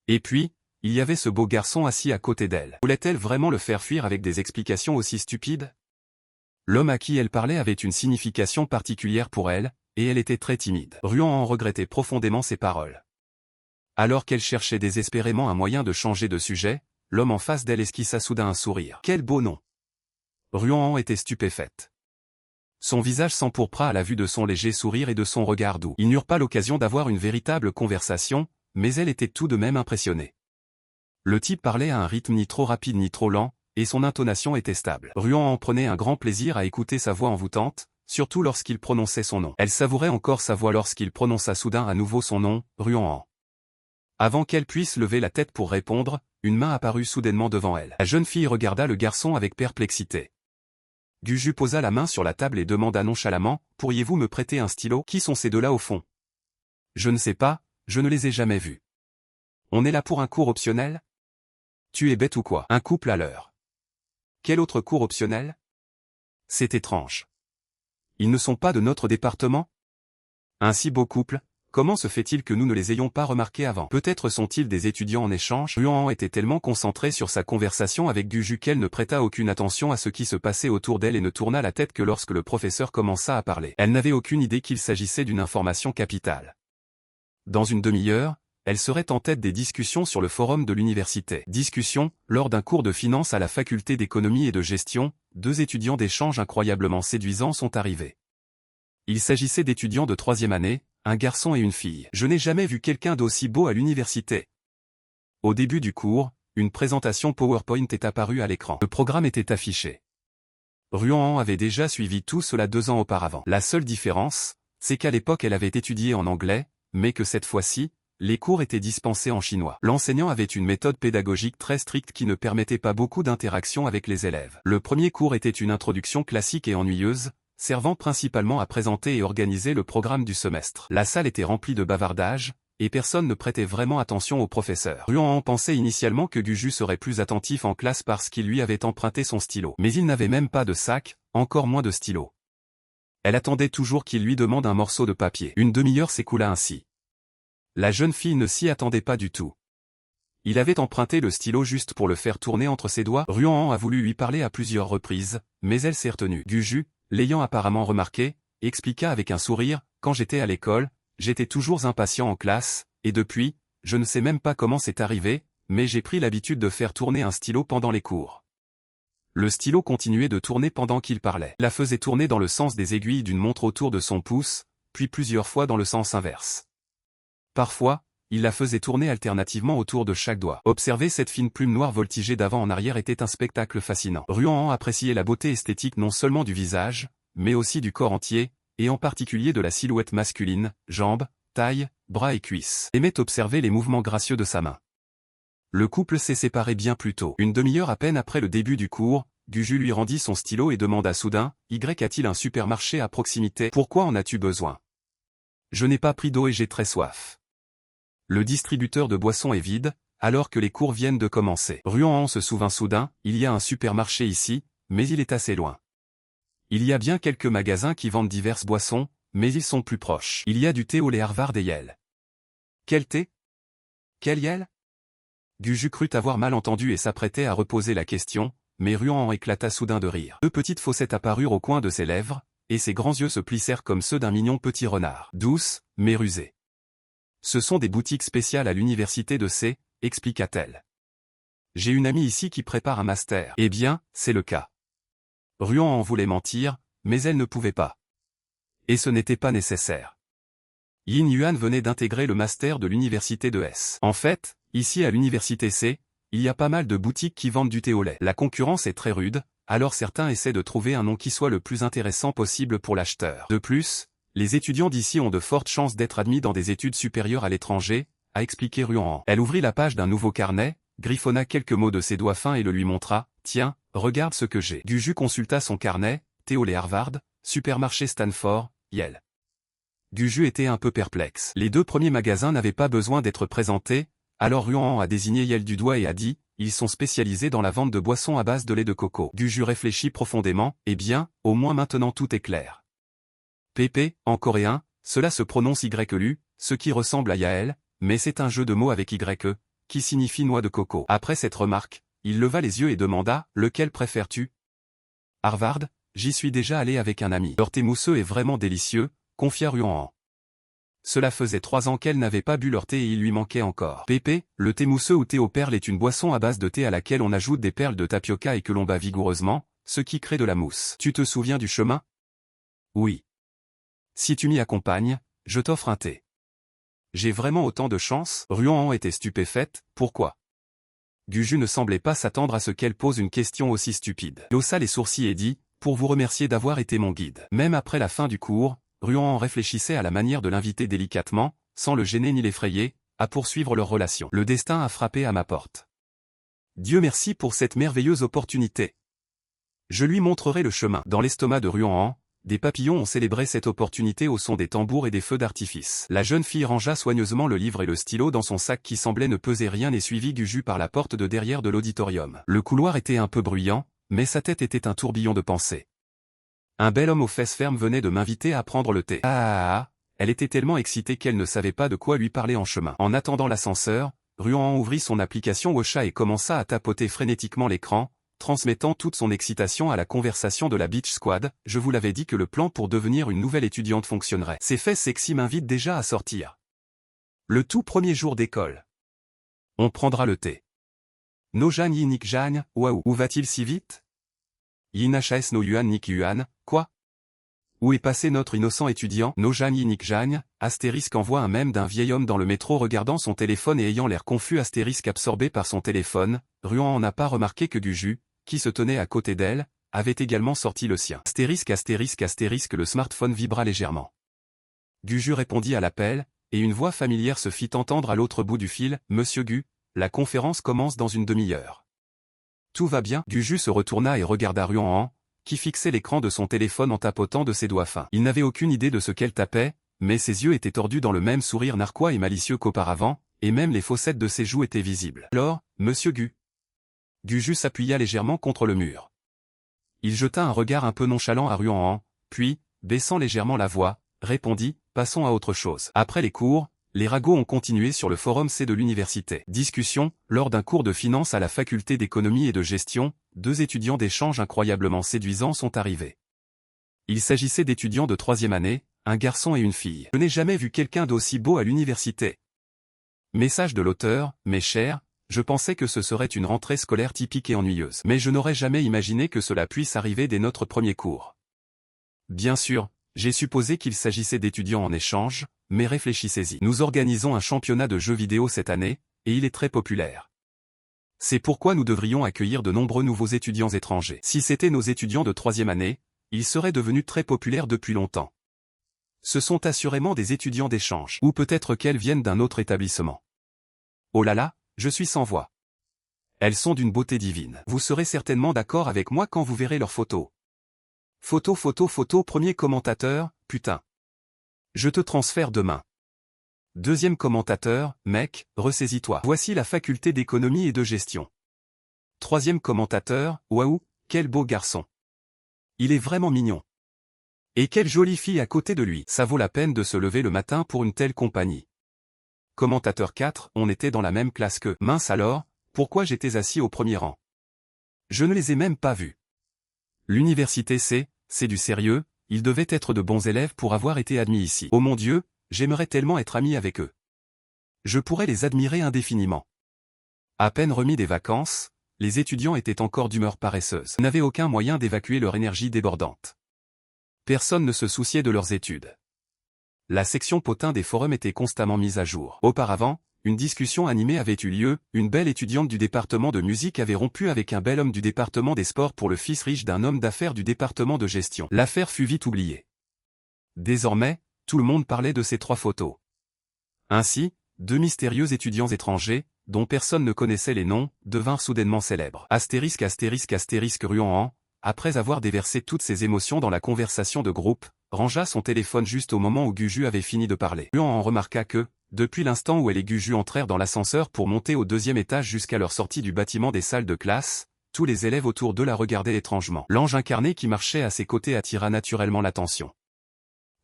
Et puis, il y avait ce beau garçon assis à côté d'elle. Voulait-elle vraiment le faire fuir avec des explications aussi stupides? L'homme à qui elle parlait avait une signification particulière pour elle, et elle était très timide. Ruan regrettait profondément ses paroles. Alors qu'elle cherchait désespérément un moyen de changer de sujet, l'homme en face d'elle esquissa soudain un sourire. Quel beau nom! Ruan était stupéfaite. Son visage s'empourpra à la vue de son léger sourire et de son regard doux. Ils n'eurent pas l'occasion d'avoir une véritable conversation, mais elle était tout de même impressionnée. Le type parlait à un rythme ni trop rapide ni trop lent, et son intonation était stable. Ruan prenait un grand plaisir à écouter sa voix envoûtante, surtout lorsqu'il prononçait son nom. Elle savourait encore sa voix lorsqu'il prononça soudain à nouveau son nom, Ruan. Avant qu'elle puisse lever la tête pour répondre, une main apparut soudainement devant elle. La jeune fille regarda le garçon avec perplexité. Guju posa la main sur la table et demanda nonchalamment, « Pourriez-vous me prêter un stylo? Qui sont ces deux-là au fond? » Je ne sais pas, je ne les ai jamais vus. On est là pour un cours optionnel? Tu es bête ou quoi? Un couple à l'heure. Quel autre cours optionnel? C'est étrange. Ils ne sont pas de notre département? Un si beau couple, comment se fait-il que nous ne les ayons pas remarqués avant? Peut-être sont-ils des étudiants en échange? Ruan était tellement concentrée sur sa conversation avec Guju qu'elle ne prêta aucune attention à ce qui se passait autour d'elle et ne tourna la tête que lorsque le professeur commença à parler. Elle n'avait aucune idée qu'il s'agissait d'une information capitale. Dans une demi-heure, elle serait en tête des discussions sur le forum de l'université. Discussion, lors d'un cours de finance à la faculté d'économie et de gestion, deux étudiants d'échange incroyablement séduisants sont arrivés. Il s'agissait d'étudiants de 3e année, un garçon et une fille. Je n'ai jamais vu quelqu'un d'aussi beau à l'université. Au début du cours, une présentation PowerPoint est apparue à l'écran. Le programme était affiché. Ruan avait déjà suivi tout cela 2 ans auparavant. La seule différence, c'est qu'à l'époque elle avait étudié en anglais, mais que cette fois-ci, les cours étaient dispensés en chinois. L'enseignant avait une méthode pédagogique très stricte qui ne permettait pas beaucoup d'interaction avec les élèves. Le premier cours était une introduction classique et ennuyeuse, servant principalement à présenter et organiser le programme du semestre. La salle était remplie de bavardages, et personne ne prêtait vraiment attention au professeur. Ruan pensait initialement que Guju serait plus attentif en classe parce qu'il lui avait emprunté son stylo. Mais il n'avait même pas de sac, encore moins de stylo. Elle attendait toujours qu'il lui demande un morceau de papier. Une demi-heure s'écoula ainsi. La jeune fille ne s'y attendait pas du tout. Il avait emprunté le stylo juste pour le faire tourner entre ses doigts. Ruan a voulu lui parler à plusieurs reprises, mais elle s'est retenue. Guju, l'ayant apparemment remarqué, expliqua avec un sourire, « Quand j'étais à l'école, j'étais toujours impatient en classe, et depuis, je ne sais même pas comment c'est arrivé, mais j'ai pris l'habitude de faire tourner un stylo pendant les cours. » Le stylo continuait de tourner pendant qu'il parlait. Il la faisait tourner dans le sens des aiguilles d'une montre autour de son pouce, puis plusieurs fois dans le sens inverse. Parfois, il la faisait tourner alternativement autour de chaque doigt. Observer cette fine plume noire voltiger d'avant en arrière était un spectacle fascinant. Ruan appréciait la beauté esthétique non seulement du visage, mais aussi du corps entier, et en particulier de la silhouette masculine, jambes, taille, bras et cuisses. Aimait observer les mouvements gracieux de sa main. Le couple s'est séparé bien plus tôt. Une demi-heure à peine après le début du cours, Guju lui rendit son stylo et demanda soudain, « Y a-t-il un supermarché à proximité? Pourquoi en as-tu besoin? Je n'ai pas pris d'eau et j'ai très soif. Le distributeur de boissons est vide, alors que les cours viennent de commencer. » Ruan se souvint soudain, « Il y a un supermarché ici, mais il est assez loin. Il y a bien quelques magasins qui vendent diverses boissons, mais ils sont plus proches. Il y a du thé au lait Harvard et Yale. » Quel thé? Quel Yale? Guju crut avoir mal entendu et s'apprêtait à reposer la question, mais Ruan éclata soudain de rire. 2 petites fossettes apparurent au coin de ses lèvres, et ses grands yeux se plissèrent comme ceux d'un mignon petit renard. Douce, mais rusée. Ce sont des boutiques spéciales à l'université de C, expliqua-t-elle. J'ai une amie ici qui prépare un master. Eh bien, c'est le cas. Ruan voulait mentir, mais elle ne pouvait pas. Et ce n'était pas nécessaire. Yin Yuan venait d'intégrer le master de l'université de S. En fait, ici à l'université C, il y a pas mal de boutiques qui vendent du thé au lait. La concurrence est très rude, alors certains essaient de trouver un nom qui soit le plus intéressant possible pour l'acheteur. De plus, les étudiants d'ici ont de fortes chances d'être admis dans des études supérieures à l'étranger, a expliqué Ruan. Elle ouvrit la page d'un nouveau carnet, griffonna quelques mots de ses doigts fins et le lui montra. « Tiens, regarde ce que j'ai. » Guju consulta son carnet, thé au lait Harvard, supermarché Stanford, Yale. Guju était un peu perplexe. Les 2 premiers magasins n'avaient pas besoin d'être présentés, alors Ruan a désigné Yale du doigt et a dit, « Ils sont spécialisés dans la vente de boissons à base de lait de coco. » Guju réfléchit profondément, « Eh bien, au moins maintenant tout est clair. Pépé, en coréen, cela se prononce YLU, ce qui ressemble à Yael, mais c'est un jeu de mots avec YE, qui signifie noix de coco. » Après cette remarque, il leva les yeux et demanda, « Lequel préfères-tu? » Harvard, j'y suis déjà allé avec un ami. Leur thé mousseux est vraiment délicieux, confia Ruan. Cela faisait 3 ans qu'elle n'avait pas bu leur thé et il lui manquait encore. Pépé, le thé mousseux ou thé aux perles est une boisson à base de thé à laquelle on ajoute des perles de tapioca et que l'on bat vigoureusement, ce qui crée de la mousse. Tu te souviens du chemin? Oui. Si tu m'y accompagnes, je t'offre un thé. J'ai vraiment autant de chance? Ruan était stupéfaite, pourquoi? Guju ne semblait pas s'attendre à ce qu'elle pose une question aussi stupide. Il haussa les sourcils et dit, pour vous remercier d'avoir été mon guide. Même après la fin du cours, Ruan réfléchissait à la manière de l'inviter délicatement, sans le gêner ni l'effrayer, à poursuivre leur relation. Le destin a frappé à ma porte. Dieu merci pour cette merveilleuse opportunité. Je lui montrerai le chemin. Dans l'estomac de Ruan, des papillons ont célébré cette opportunité au son des tambours et des feux d'artifice. La jeune fille rangea soigneusement le livre et le stylo dans son sac qui semblait ne peser rien et suivit Guju par la porte de derrière de l'auditorium. Le couloir était un peu bruyant, mais sa tête était un tourbillon de pensées. Un bel homme aux fesses fermes venait de m'inviter à prendre le thé. Elle était tellement excitée qu'elle ne savait pas de quoi lui parler en chemin. En attendant l'ascenseur, Ruan ouvrit son application Washa et commença à tapoter frénétiquement l'écran, transmettant toute son excitation à la conversation de la Beach Squad. Je vous l'avais dit que le plan pour devenir une nouvelle étudiante fonctionnerait. Ces fesses sexy m'invitent déjà à sortir. Le tout premier jour d'école. On prendra le thé. No Jan Yi Nik Jan, waouh. Où va-t-il si vite? Yin HS no Yuan Nik Yuan, quoi? Où est passé notre innocent étudiant? No Jan Yi Nik Jan, astérisque envoie un mème d'un vieil homme dans le métro regardant son téléphone et ayant l'air confus astérisque absorbé par son téléphone. Ruan n'a pas remarqué que Guju, qui se tenait à côté d'elle, avait également sorti le sien. Astérisque astérisque astérisque le smartphone vibra légèrement. Guju répondit à l'appel, et une voix familière se fit entendre à l'autre bout du fil. « Monsieur Gu, la conférence commence dans une demi-heure. » « Tout va bien ?» Guju se retourna et regarda Ruan-Han, qui fixait l'écran de son téléphone en tapotant de ses doigts fins. Il n'avait aucune idée de ce qu'elle tapait, mais ses yeux étaient tordus dans le même sourire narquois et malicieux qu'auparavant, et même les fossettes de ses joues étaient visibles. « Alors, monsieur Gu ?» Guju s'appuya légèrement contre le mur. Il jeta un regard un peu nonchalant à Ruan-Han, puis, baissant légèrement la voix, répondit « Passons à autre chose. » Après les cours, les ragots ont continué sur le forum C de l'université. Discussion, lors d'un cours de finance à la faculté d'économie et de gestion, deux étudiants d'échange incroyablement séduisants sont arrivés. Il s'agissait d'étudiants de 3e année, un garçon et une fille. Je n'ai jamais vu quelqu'un d'aussi beau à l'université. Message de l'auteur, mes chers, je pensais que ce serait une rentrée scolaire typique et ennuyeuse. Mais je n'aurais jamais imaginé que cela puisse arriver dès notre premier cours. Bien sûr, j'ai supposé qu'il s'agissait d'étudiants en échange, mais réfléchissez-y. Nous organisons un championnat de jeux vidéo cette année, et il est très populaire. C'est pourquoi nous devrions accueillir de nombreux nouveaux étudiants étrangers. Si c'était nos étudiants de 3e année, ils seraient devenus très populaires depuis longtemps. Ce sont assurément des étudiants d'échange, ou peut-être qu'elles viennent d'un autre établissement. Oh là là, je suis sans voix. Elles sont d'une beauté divine. Vous serez certainement d'accord avec moi quand vous verrez leurs photos. Photo photo photo premier commentateur, putain. Je te transfère demain. Deuxième commentateur, mec, ressaisis-toi. Voici la faculté d'économie et de gestion. Troisième commentateur, waouh, quel beau garçon. Il est vraiment mignon. Et quelle jolie fille à côté de lui. Ça vaut la peine de se lever le matin pour une telle compagnie. Commentateur 4, on était dans la même classe que. Mince alors, pourquoi j'étais assis au premier rang? Je ne les ai même pas vus. L'université c'est du sérieux, ils devaient être de bons élèves pour avoir été admis ici. Oh mon Dieu, j'aimerais tellement être ami avec eux. Je pourrais les admirer indéfiniment. À peine remis des vacances, les étudiants étaient encore d'humeur paresseuse. Ils n'avaient aucun moyen d'évacuer leur énergie débordante. Personne ne se souciait de leurs études. La section potin des forums était constamment mise à jour. Auparavant, une discussion animée avait eu lieu, une belle étudiante du département de musique avait rompu avec un bel homme du département des sports pour le fils riche d'un homme d'affaires du département de gestion. L'affaire fut vite oubliée. Désormais, tout le monde parlait de ces trois photos. Ainsi, deux mystérieux étudiants étrangers, dont personne ne connaissait les noms, devinrent soudainement célèbres. Astérisque astérisque astérisque Ruan-Han, après avoir déversé toutes ses émotions dans la conversation de groupe, rangea son téléphone juste au moment où Guju avait fini de parler. Ruan-Han remarqua que, depuis l'instant où elle et Guju entrèrent dans l'ascenseur pour monter au 2e étage jusqu'à leur sortie du bâtiment des salles de classe, tous les élèves autour d'eux la regardaient étrangement. L'ange incarné qui marchait à ses côtés attira naturellement l'attention.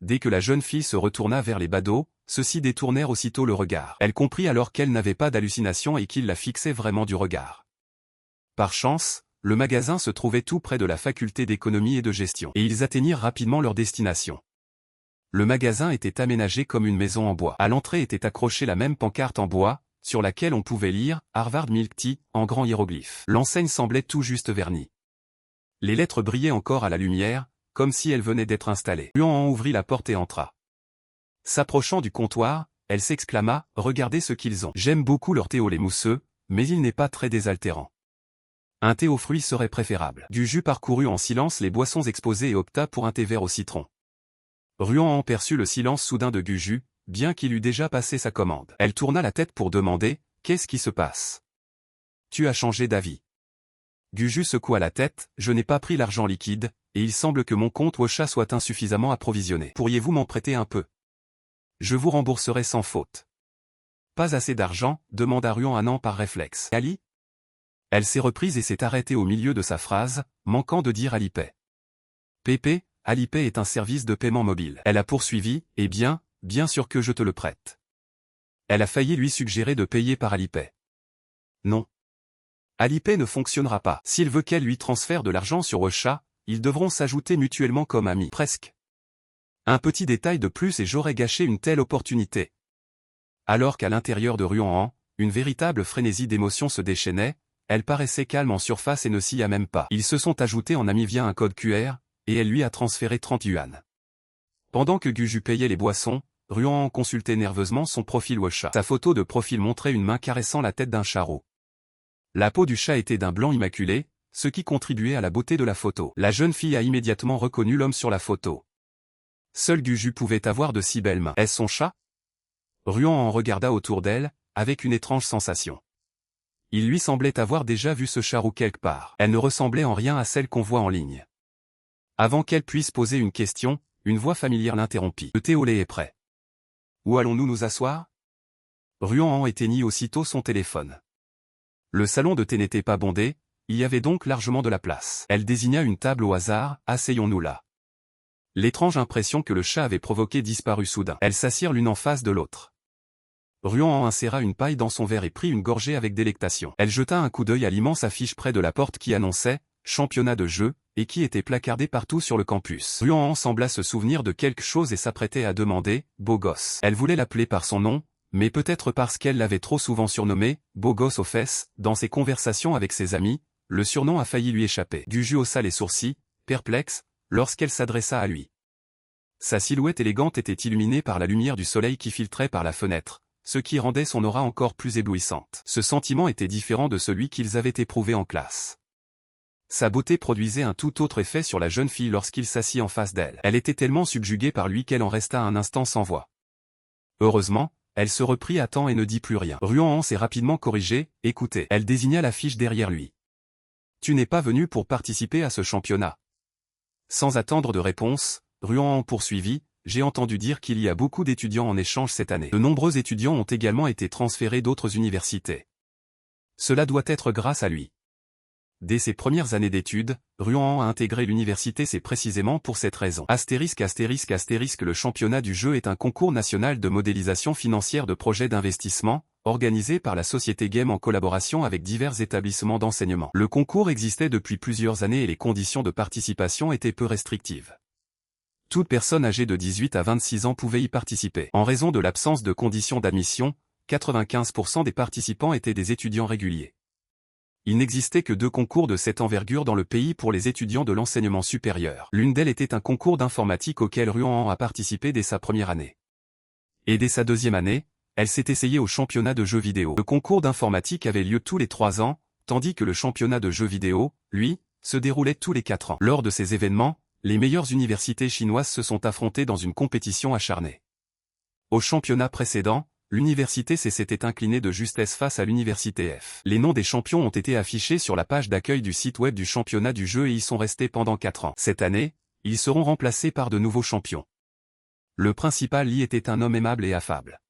Dès que la jeune fille se retourna vers les badauds, ceux-ci détournèrent aussitôt le regard. Elle comprit alors qu'elle n'avait pas d'hallucination et qu'il la fixait vraiment du regard. Par chance, le magasin se trouvait tout près de la faculté d'économie et de gestion, et ils atteignirent rapidement leur destination. Le magasin était aménagé comme une maison en bois. À l'entrée était accrochée la même pancarte en bois, sur laquelle on pouvait lire « Harvard Milk Tea » en grands hiéroglyphes. L'enseigne semblait tout juste vernie. Les lettres brillaient encore à la lumière, comme si elles venaient d'être installées. Ruan-Han ouvrit la porte et entra. S'approchant du comptoir, elle s'exclama « Regardez ce qu'ils ont. J'aime beaucoup leur thé au lait mousseux, mais il n'est pas très désaltérant. Un thé aux fruits serait préférable. » Guju parcourut en silence les boissons exposées et opta pour un thé vert au citron. Ruan-Han perçut le silence soudain de Guju, bien qu'il eût déjà passé sa commande. Elle tourna la tête pour demander « Qu'est-ce qui se passe? Tu as changé d'avis. » Guju secoua la tête « Je n'ai pas pris l'argent liquide, et il semble que mon compte Wosha soit insuffisamment approvisionné. Pourriez-vous m'en prêter un peu? Je vous rembourserai sans faute. » Pas assez d'argent, demanda Ruan-Han par réflexe. Ali? Elle s'est reprise et s'est arrêtée au milieu de sa phrase, manquant de dire Alipay. Pépé, Alipay est un service de paiement mobile. Elle a poursuivi, eh bien sûr que je te le prête. Elle a failli lui suggérer de payer par Alipay. Non. Alipay ne fonctionnera pas. S'il veut qu'elle lui transfère de l'argent sur Wosha, ils devront s'ajouter mutuellement comme amis. Presque. Un petit détail de plus et j'aurais gâché une telle opportunité. Alors qu'à l'intérieur de Ruan-Han, une véritable frénésie d'émotions se déchaînait, elle paraissait calme en surface et ne s'y a même pas. Ils se sont ajoutés en amis via un code QR, et elle lui a transféré 30 yuan. Pendant que Guju payait les boissons, Ruan-Han consultait nerveusement son profil Wosha. Sa photo de profil montrait une main caressant la tête d'un charreau. La peau du chat était d'un blanc immaculé, ce qui contribuait à la beauté de la photo. La jeune fille a immédiatement reconnu l'homme sur la photo. Seul Guju pouvait avoir de si belles mains. Est-ce son chat? Ruan en regarda autour d'elle, avec une étrange sensation. Il lui semblait avoir déjà vu ce charou quelque part. Elle ne ressemblait en rien à celle qu'on voit en ligne. Avant qu'elle puisse poser une question, une voix familière l'interrompit. Le thé au lait est prêt. Où allons-nous nous asseoir? Ruan éteignit aussitôt son téléphone. Le salon de thé n'était pas bondé, il y avait donc largement de la place. Elle désigna une table au hasard, asseyons-nous là. L'étrange impression que le chat avait provoquée disparut soudain. Elles s'assirent l'une en face de l'autre. Ruan inséra une paille dans son verre et prit une gorgée avec délectation. Elle jeta un coup d'œil à l'immense affiche près de la porte qui annonçait « Championnat de jeu » et qui était placardée partout sur le campus. Ruan sembla se souvenir de quelque chose et s'apprêtait à demander « Beau gosse ». Elle voulait l'appeler par son nom, mais peut-être parce qu'elle l'avait trop souvent surnommé « Beau gosse aux fesses » dans ses conversations avec ses amis, le surnom a failli lui échapper. Guju haussa les sourcils, perplexe, lorsqu'elle s'adressa à lui. Sa silhouette élégante était illuminée par la lumière du soleil qui filtrait par la fenêtre, ce qui rendait son aura encore plus éblouissante. Ce sentiment était différent de celui qu'ils avaient éprouvé en classe. Sa beauté produisait un tout autre effet sur la jeune fille lorsqu'il s'assit en face d'elle. Elle était tellement subjuguée par lui qu'elle en resta un instant sans voix. Heureusement, elle se reprit à temps et ne dit plus rien. Ruan s'est rapidement corrigée, écoutez. Elle désigna l'affiche derrière lui. Tu n'es pas venu pour participer à ce championnat. Sans attendre de réponse, Ruan poursuivit, j'ai entendu dire qu'il y a beaucoup d'étudiants en échange cette année. De nombreux étudiants ont également été transférés d'autres universités. Cela doit être grâce à lui. Dès ses premières années d'études, Ruan a intégré l'université, c'est précisément pour cette raison. Astérisque astérisque astérisque. Le championnat du jeu est un concours national de modélisation financière de projets d'investissement, organisé par la société Game en collaboration avec divers établissements d'enseignement. Le concours existait depuis plusieurs années et les conditions de participation étaient peu restrictives. Toute personne âgée de 18 à 26 ans pouvait y participer. En raison de l'absence de conditions d'admission, 95% des participants étaient des étudiants réguliers. Il n'existait que 2 concours de cette envergure dans le pays pour les étudiants de l'enseignement supérieur. L'une d'elles était un concours d'informatique auquel Ruan a participé dès sa première année. Et dès sa deuxième année, elle s'est essayée au championnat de jeux vidéo. Le concours d'informatique avait lieu tous les 3 ans, tandis que le championnat de jeux vidéo, lui, se déroulait tous les 4 ans. Lors de ces événements, les meilleures universités chinoises se sont affrontées dans une compétition acharnée. Au championnat précédent, l'université C s'était inclinée de justesse face à l'université F. Les noms des champions ont été affichés sur la page d'accueil du site web du championnat du jeu et y sont restés pendant 4 ans. Cette année, ils seront remplacés par de nouveaux champions. Le principal y était un homme aimable et affable.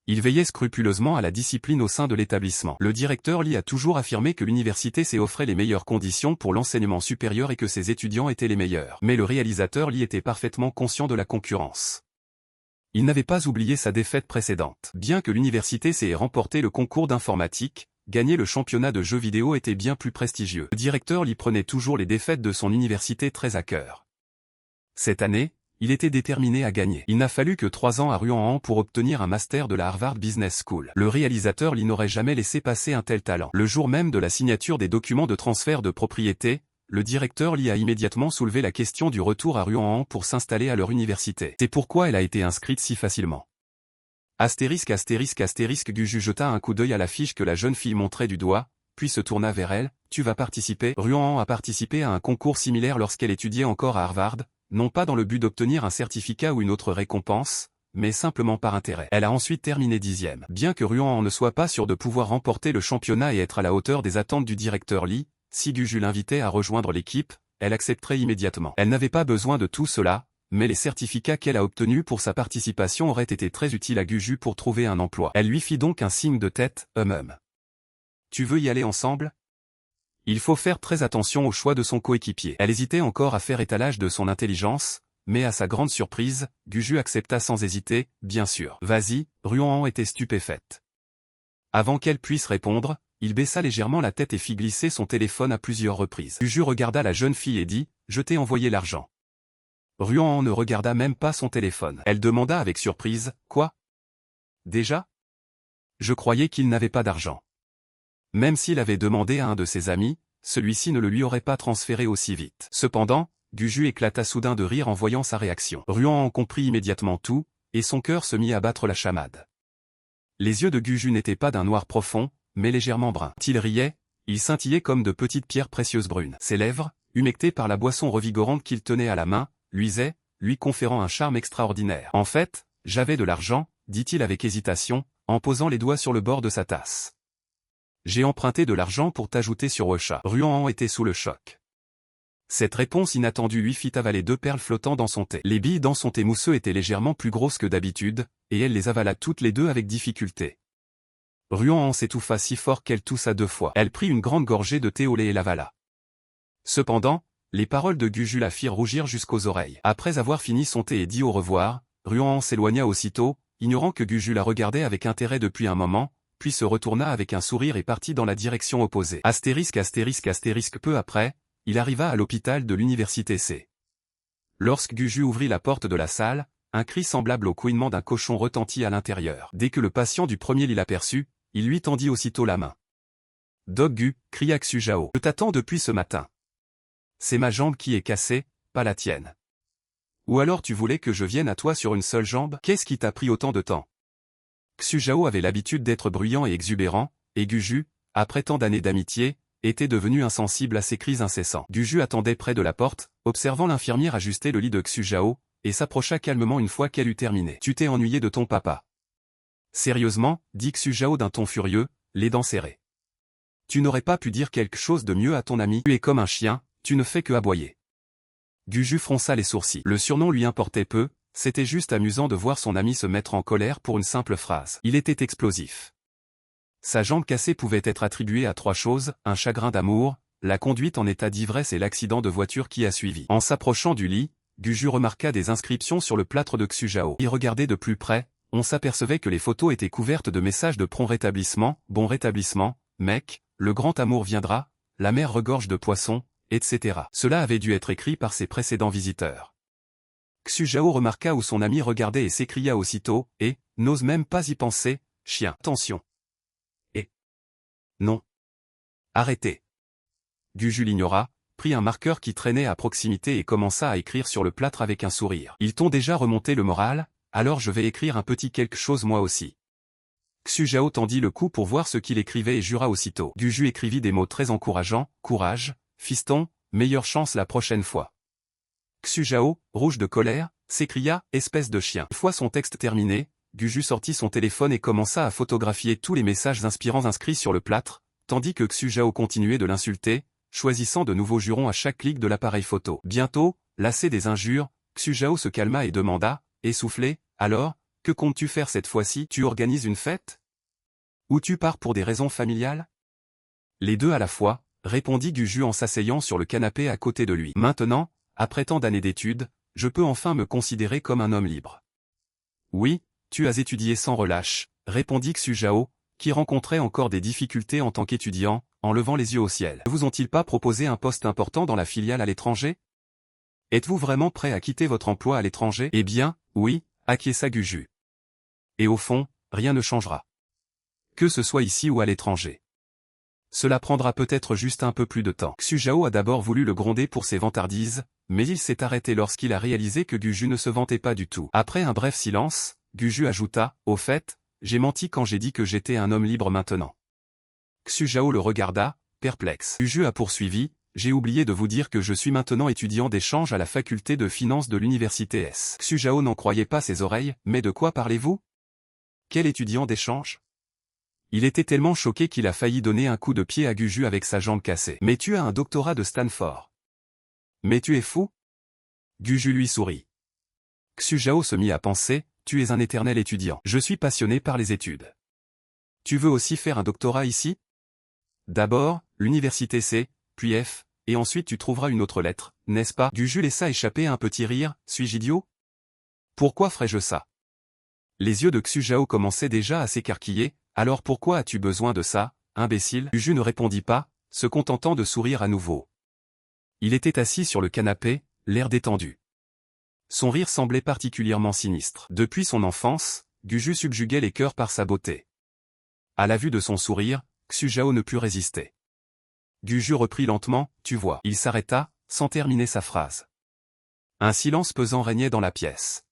Il veillait scrupuleusement à la discipline au sein de l'établissement. Le directeur Li a toujours affirmé que l'université C offrait les meilleures conditions pour l'enseignement supérieur et que ses étudiants étaient les meilleurs. Mais le réalisateur Li était parfaitement conscient de la concurrence. Il n'avait pas oublié sa défaite précédente. Bien que l'université C ait remporté le concours d'informatique, gagner le championnat de jeux vidéo était bien plus prestigieux. Le directeur Li prenait toujours les défaites de son université très à cœur. Cette année, il était déterminé à gagner. Il n'a fallu que 3 ans à Ruan pour obtenir un master de la Harvard Business School. Le réalisateur Li n'aurait jamais laissé passer un tel talent. Le jour même de la signature des documents de transfert de propriété, le directeur Li a immédiatement soulevé la question du retour à Ruan pour s'installer à leur université. C'est pourquoi elle a été inscrite si facilement. Astérisque astérisque astérisque. Guju jeta un coup d'œil à l'affiche que la jeune fille montrait du doigt, puis se tourna vers elle. Tu vas participer? Ruan a participé à un concours similaire lorsqu'elle étudiait encore à Harvard, non pas dans le but d'obtenir un certificat ou une autre récompense, mais simplement par intérêt. Elle a ensuite terminé 10e. Bien que Ruan ne soit pas sûre de pouvoir remporter le championnat et être à la hauteur des attentes du directeur Li, si Guju l'invitait à rejoindre l'équipe, elle accepterait immédiatement. Elle n'avait pas besoin de tout cela, mais les certificats qu'elle a obtenus pour sa participation auraient été très utiles à Guju pour trouver un emploi. Elle lui fit donc un signe de tête, Tu veux y aller ensemble? Il faut faire très attention au choix de son coéquipier. Elle hésitait encore à faire étalage de son intelligence, mais à sa grande surprise, Guju accepta sans hésiter, bien sûr. Vas-y, Ruan était stupéfaite. Avant qu'elle puisse répondre, il baissa légèrement la tête et fit glisser son téléphone à plusieurs reprises. Guju regarda la jeune fille et dit, je t'ai envoyé l'argent. Ruan ne regarda même pas son téléphone. Elle demanda avec surprise, quoi? Déjà? Je croyais qu'il n'avait pas d'argent. Même s'il avait demandé à un de ses amis, celui-ci ne le lui aurait pas transféré aussi vite. Cependant, Guju éclata soudain de rire en voyant sa réaction. Ruan en comprit immédiatement tout, et son cœur se mit à battre la chamade. Les yeux de Guju n'étaient pas d'un noir profond, mais légèrement brun. Il riait, Ils scintillaient comme de petites pierres précieuses brunes. Ses lèvres, humectées par la boisson revigorante qu'il tenait à la main, luisaient, lui conférant un charme extraordinaire. En fait, j'avais de l'argent, dit-il avec hésitation, en posant les doigts sur le bord de sa tasse. J'ai emprunté de l'argent pour t'ajouter sur Ocha. Ruan était sous le choc. Cette réponse inattendue lui fit avaler 2 perles flottant dans son thé. Les billes dans son thé mousseux étaient légèrement plus grosses que d'habitude, et elle les avala toutes les 2 avec difficulté. Ruan s'étouffa si fort qu'elle toussa 2 fois. Elle prit une grande gorgée de thé au lait et l'avala. Cependant, les paroles de Guju la firent rougir jusqu'aux oreilles. Après avoir fini son thé et dit au revoir, Ruan s'éloigna aussitôt, ignorant que Guju la regardait avec intérêt depuis un moment, puis se retourna avec un sourire et partit dans la direction opposée. Astérisque astérisque astérisque peu après, il arriva à l'hôpital de l'université C. Lorsque Guju ouvrit la porte de la salle, un cri semblable au couinement d'un cochon retentit à l'intérieur. Dès que le patient du premier lit l'aperçut, il lui tendit aussitôt la main. « Dogu » cria Xujao. « Je t'attends depuis ce matin. C'est ma jambe qui est cassée, pas la tienne. Ou alors tu voulais que je vienne à toi sur une seule jambe? Qu'est-ce qui t'a pris autant de temps ?» Xujao avait l'habitude d'être bruyant et exubérant, et Guju, après tant d'années d'amitié, était devenu insensible à ses cris incessants. Guju attendait près de la porte, observant l'infirmière ajuster le lit de Xujao, et s'approcha calmement une fois qu'elle eut terminé. « Tu t'es ennuyé de ton papa. » Sérieusement, dit Xujao d'un ton furieux, les dents serrées. Tu n'aurais pas pu dire quelque chose de mieux à ton ami? Tu es comme un chien, tu ne fais que aboyer. Guju fronça les sourcils. Le surnom lui importait peu, c'était juste amusant de voir son ami se mettre en colère pour une simple phrase. Il était explosif. Sa jambe cassée pouvait être attribuée à 3 choses, un chagrin d'amour, la conduite en état d'ivresse et l'accident de voiture qui a suivi. En s'approchant du lit, Guju remarqua des inscriptions sur le plâtre de Xujao. Y regarder de plus près, on s'apercevait que les photos étaient couvertes de messages de prompt rétablissement, bon rétablissement, mec, le grand amour viendra, la mer regorge de poissons, etc. Cela avait dû être écrit par ses précédents visiteurs. Xujao remarqua où son ami regardait et s'écria aussitôt, et, n'ose même pas y penser, chien. Attention. Et. Non. Arrêtez. Guju l'ignora, prit un marqueur qui traînait à proximité et commença à écrire sur le plâtre avec un sourire. Ils t'ont déjà remonté le moral, alors je vais écrire un petit quelque chose moi aussi. Xujao tendit le cou pour voir ce qu'il écrivait et jura aussitôt. Guju écrivit des mots très encourageants, courage, fiston, meilleure chance la prochaine fois. Xujao, rouge de colère, s'écria, espèce de chien. Une fois son texte terminé, Guju sortit son téléphone et commença à photographier tous les messages inspirants inscrits sur le plâtre, tandis que Xujao continuait de l'insulter, choisissant de nouveaux jurons à chaque clic de l'appareil photo. Bientôt, lassé des injures, Xujao se calma et demanda, essoufflé, alors, que comptes-tu faire cette fois-ci? Tu organises une fête? Ou tu pars pour des raisons familiales? Les 2 à la fois, répondit Guju en s'asseyant sur le canapé à côté de lui. Maintenant, après tant d'années d'études, je peux enfin me considérer comme un homme libre. Oui, tu as étudié sans relâche, répondit Xujao, qui rencontrait encore des difficultés en tant qu'étudiant, en levant les yeux au ciel. Ne vous ont-ils pas proposé un poste important dans la filiale à l'étranger? Êtes-vous vraiment prêt à quitter votre emploi à l'étranger? Eh bien, oui, acquiesça Guju. Et au fond, rien ne changera. Que ce soit ici ou à l'étranger. Cela prendra peut-être juste un peu plus de temps. Xujao a d'abord voulu le gronder pour ses vantardises, mais il s'est arrêté lorsqu'il a réalisé que Guju ne se vantait pas du tout. Après un bref silence, Guju ajouta, au fait, j'ai menti quand j'ai dit que j'étais un homme libre maintenant. Xujao le regarda, perplexe. Guju a poursuivi, j'ai oublié de vous dire que je suis maintenant étudiant d'échange à la faculté de finance de l'université S. Xujao n'en croyait pas ses oreilles, mais de quoi parlez-vous? Quel étudiant d'échange? Il était tellement choqué qu'il a failli donner un coup de pied à Guju avec sa jambe cassée. Mais tu as un doctorat de Stanford. Mais tu es fou? Guju lui sourit. Xujao se mit à penser, tu es un éternel étudiant. Je suis passionné par les études. Tu veux aussi faire un doctorat ici? D'abord, l'université C, puis F, et ensuite tu trouveras une autre lettre, n'est-ce pas? Guju laissa échapper un petit rire, suis-je idiot? Pourquoi ferais-je ça? Les yeux de Xujao commençaient déjà à s'écarquiller, alors pourquoi as-tu besoin de ça, imbécile? Guju ne répondit pas, se contentant de sourire à nouveau. Il était assis sur le canapé, l'air détendu. Son rire semblait particulièrement sinistre. Depuis son enfance, Guju subjuguait les cœurs par sa beauté. À la vue de son sourire, Xujao ne put résister. Guju reprit lentement, tu vois. Il s'arrêta, sans terminer sa phrase. Un silence pesant régnait dans la pièce.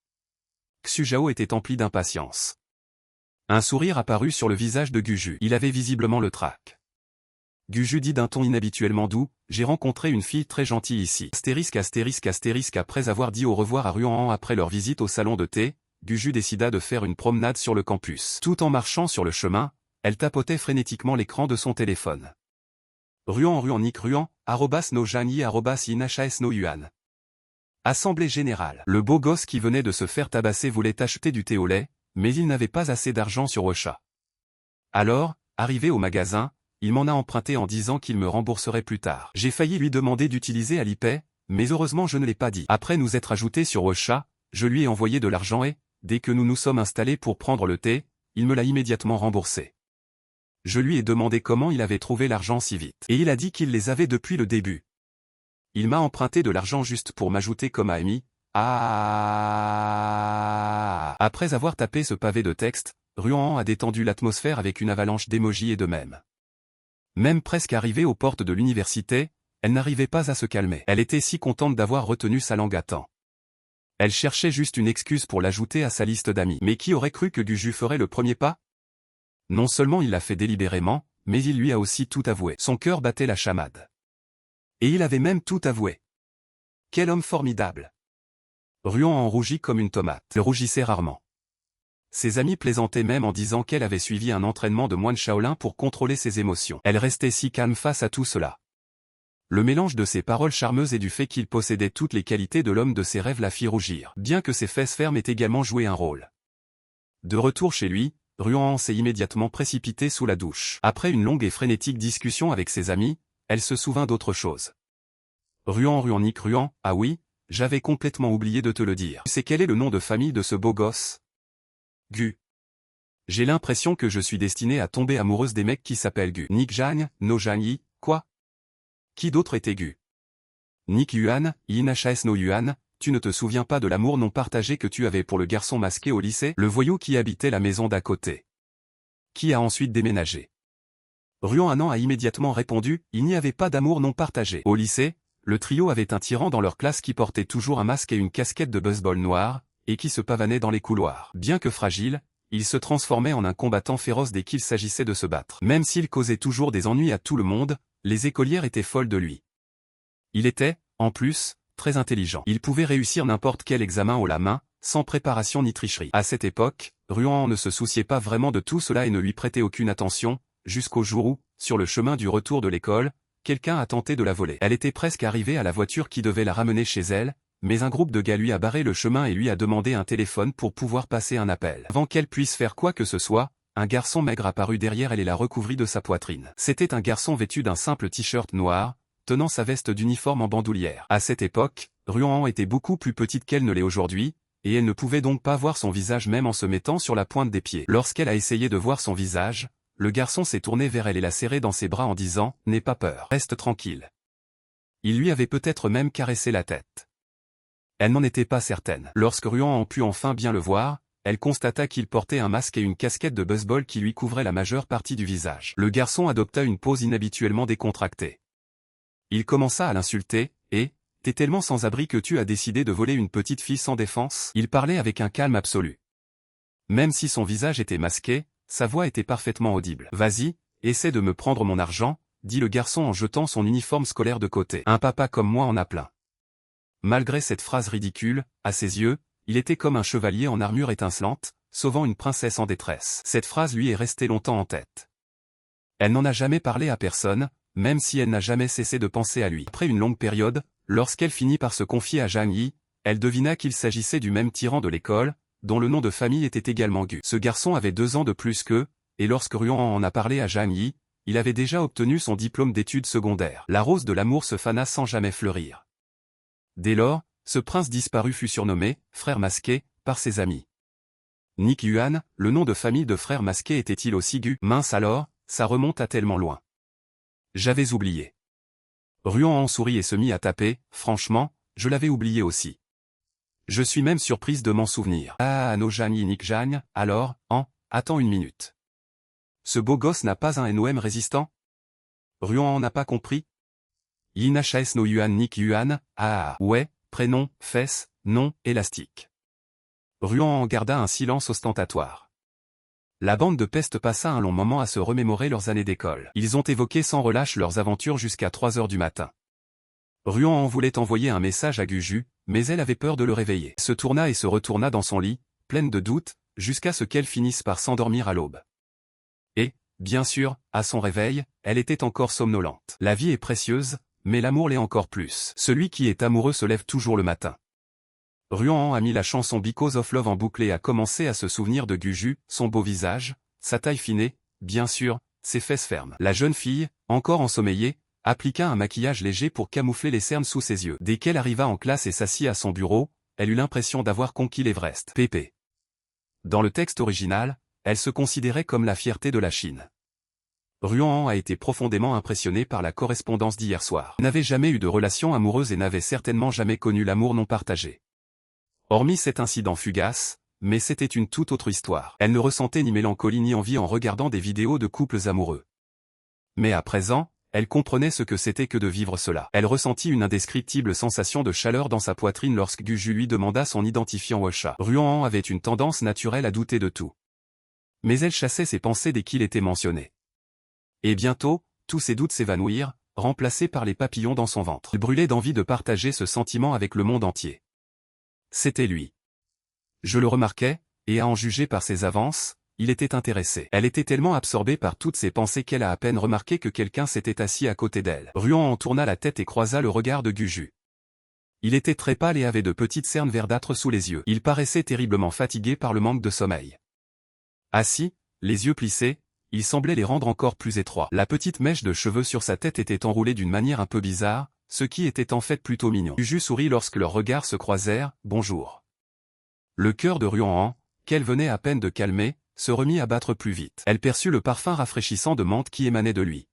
Xujao était empli d'impatience. Un sourire apparut sur le visage de Guju. Il avait visiblement le trac. Guju dit d'un ton inhabituellement doux, j'ai rencontré une fille très gentille ici. Après avoir dit au revoir à Ruan après leur visite au salon de thé, Guju décida de faire une promenade sur le campus. Tout en marchant sur le chemin, elle tapotait frénétiquement l'écran de son téléphone. Ruan Nick Ruan, @no Janyi @inhs no yuan. Assemblée générale. Le beau gosse qui venait de se faire tabasser voulait acheter du thé au lait, mais il n'avait pas assez d'argent sur Ocha. Alors, arrivé au magasin, il m'en a emprunté en disant qu'il me rembourserait plus tard. J'ai failli lui demander d'utiliser Alipay, mais heureusement je ne l'ai pas dit. Après nous être ajoutés sur Ocha, je lui ai envoyé de l'argent et, dès que nous nous sommes installés pour prendre le thé, il me l'a immédiatement remboursé. Je lui ai demandé comment il avait trouvé l'argent si vite. Et il a dit qu'il les avait depuis le début. Il m'a emprunté de l'argent juste pour m'ajouter comme ami. Après avoir tapé ce pavé de texte, Ruan a détendu l'atmosphère avec une avalanche d'émojis et de mèmes. Même presque arrivée aux portes de l'université, elle n'arrivait pas à se calmer. Elle était si contente d'avoir retenu sa langue à temps. Elle cherchait juste une excuse pour l'ajouter à sa liste d'amis. Mais qui aurait cru que Guju ferait le premier pas? Non seulement il l'a fait délibérément, mais il lui a aussi tout avoué. Son cœur battait la chamade. Et il avait même tout avoué. Quel homme formidable! Ruan en rougit comme une tomate. Elle rougissait rarement. Ses amis plaisantaient même en disant qu'elle avait suivi un entraînement de moine Shaolin pour contrôler ses émotions. Elle restait si calme face à tout cela. Le mélange de ses paroles charmeuses et du fait qu'il possédait toutes les qualités de l'homme de ses rêves la fit rougir. Bien que ses fesses fermes aient également joué un rôle. De retour chez lui, Ruan s'est immédiatement précipité sous la douche. Après une longue et frénétique discussion avec ses amis, elle se souvint d'autre chose. Nick Ruan, ah oui, j'avais complètement oublié de te le dire. Tu sais quel est le nom de famille de ce beau gosse? Gu. J'ai l'impression que je suis destinée à tomber amoureuse des mecs qui s'appellent Gu. Nick Jang, no Janyi, quoi? Qui d'autre était Gu? Nick Yuan, inhs no Yuan, tu ne te souviens pas de l'amour non partagé que tu avais pour le garçon masqué au lycée? Le voyou qui habitait la maison d'à côté. Qui a ensuite déménagé? Ruan Anan a immédiatement répondu, il n'y avait pas d'amour non partagé. Au lycée, le trio avait un tyran dans leur classe qui portait toujours un masque et une casquette de baseball noire, et qui se pavanait dans les couloirs. Bien que fragile, il se transformait en un combattant féroce dès qu'il s'agissait de se battre. Même s'il causait toujours des ennuis à tout le monde, les écolières étaient folles de lui. Il était, en plus, très intelligent. Il pouvait réussir n'importe quel examen haut la main, sans préparation ni tricherie. À cette époque, Ruan ne se souciait pas vraiment de tout cela et ne lui prêtait aucune attention, jusqu'au jour où, sur le chemin du retour de l'école, quelqu'un a tenté de la voler. Elle était presque arrivée à la voiture qui devait la ramener chez elle, mais un groupe de gars lui a barré le chemin et lui a demandé un téléphone pour pouvoir passer un appel. Avant qu'elle puisse faire quoi que ce soit, un garçon maigre apparut derrière elle et la recouvrit de sa poitrine. C'était un garçon vêtu d'un simple t-shirt noir, tenant sa veste d'uniforme en bandoulière. À cette époque, Ruan était beaucoup plus petite qu'elle ne l'est aujourd'hui, et elle ne pouvait donc pas voir son visage même en se mettant sur la pointe des pieds. Lorsqu'elle a essayé de voir son visage, le garçon s'est tourné vers elle et l'a serré dans ses bras en disant « N'aie pas peur, reste tranquille ». Il lui avait peut-être même caressé la tête. Elle n'en était pas certaine. Lorsque Ruan put enfin bien le voir, elle constata qu'il portait un masque et une casquette de baseball qui lui couvrait la majeure partie du visage. Le garçon adopta une pose inhabituellement décontractée. Il commença à l'insulter, et « T'es tellement sans abri que tu as décidé de voler une petite fille sans défense ?» Il parlait avec un calme absolu. Même si son visage était masqué, sa voix était parfaitement audible. « Vas-y, essaie de me prendre mon argent », dit le garçon en jetant son uniforme scolaire de côté. Un papa comme moi en a plein. Malgré cette phrase ridicule, à ses yeux, il était comme un chevalier en armure étincelante, sauvant une princesse en détresse. Cette phrase lui est restée longtemps en tête. Elle n'en a jamais parlé à personne, même si elle n'a jamais cessé de penser à lui. Après une longue période, lorsqu'elle finit par se confier à Janyi, elle devina qu'il s'agissait du même tyran de l'école, dont le nom de famille était également Gu. Ce garçon avait 2 ans de plus qu'eux, et lorsque Ruan en a parlé à Janyi, il avait déjà obtenu son diplôme d'études secondaires. La rose de l'amour se fana sans jamais fleurir. Dès lors, ce prince disparu fut surnommé « frère masqué » par ses amis. Nick Yuan, le nom de famille de frère masqué était-il aussi Gu? Mince alors, ça remonte à tellement loin. J'avais oublié. Ruan en sourit et se mit à taper, franchement, je l'avais oublié aussi. Je suis même surprise de m'en souvenir. Ah no Janyi Nick Jang, alors, attends une minute. Ce beau gosse n'a pas un NOM résistant? Ruan n'a pas compris? Inhs no Yuan Nick Yuan, ouais, prénom, fesses, nom, élastique. Ruan garda un silence ostentatoire. La bande de peste passa un long moment à se remémorer leurs années d'école. Ils ont évoqué sans relâche leurs aventures jusqu'à 3 heures du matin. Ruan voulait envoyer un message à Guju, mais elle avait peur de le réveiller. Se tourna et se retourna dans son lit, pleine de doutes, jusqu'à ce qu'elle finisse par s'endormir à l'aube. Et, bien sûr, à son réveil, elle était encore somnolente. La vie est précieuse, mais l'amour l'est encore plus. Celui qui est amoureux se lève toujours le matin. Ruan a mis la chanson Because of Love en boucle et a commencé à se souvenir de Guju, son beau visage, sa taille fine et, bien sûr, ses fesses fermes. La jeune fille, encore ensommeillée, appliqua un maquillage léger pour camoufler les cernes sous ses yeux. Dès qu'elle arriva en classe et s'assit à son bureau, elle eut l'impression d'avoir conquis l'Everest. PP. Dans le texte original, elle se considérait comme la fierté de la Chine. Ruan a été profondément impressionné par la correspondance d'hier soir. Elle n'avait jamais eu de relation amoureuse et n'avait certainement jamais connu l'amour non partagé. Hormis cet incident fugace, mais c'était une toute autre histoire. Elle ne ressentait ni mélancolie ni envie en regardant des vidéos de couples amoureux. Mais à présent, elle comprenait ce que c'était que de vivre cela. Elle ressentit une indescriptible sensation de chaleur dans sa poitrine lorsque Guju lui demanda son identifiant Washa. Ruan avait une tendance naturelle à douter de tout. Mais elle chassait ses pensées dès qu'il était mentionné. Et bientôt, tous ses doutes s'évanouirent, remplacés par les papillons dans son ventre. Elle brûlait d'envie de partager ce sentiment avec le monde entier. C'était lui. Je le remarquais, et à en juger par ses avances, il était intéressé. Elle était tellement absorbée par toutes ses pensées qu'elle a à peine remarqué que quelqu'un s'était assis à côté d'elle. Ruan en tourna la tête et croisa le regard de Guju. Il était très pâle et avait de petites cernes verdâtres sous les yeux. Il paraissait terriblement fatigué par le manque de sommeil. Assis, les yeux plissés, il semblait les rendre encore plus étroits. La petite mèche de cheveux sur sa tête était enroulée d'une manière un peu bizarre, ce qui était en fait plutôt mignon. Guju sourit lorsque leurs regards se croisèrent, « Bonjour ». Le cœur de Ruan, qu'elle venait à peine de calmer, se remit à battre plus vite. Elle perçut le parfum rafraîchissant de menthe qui émanait de lui.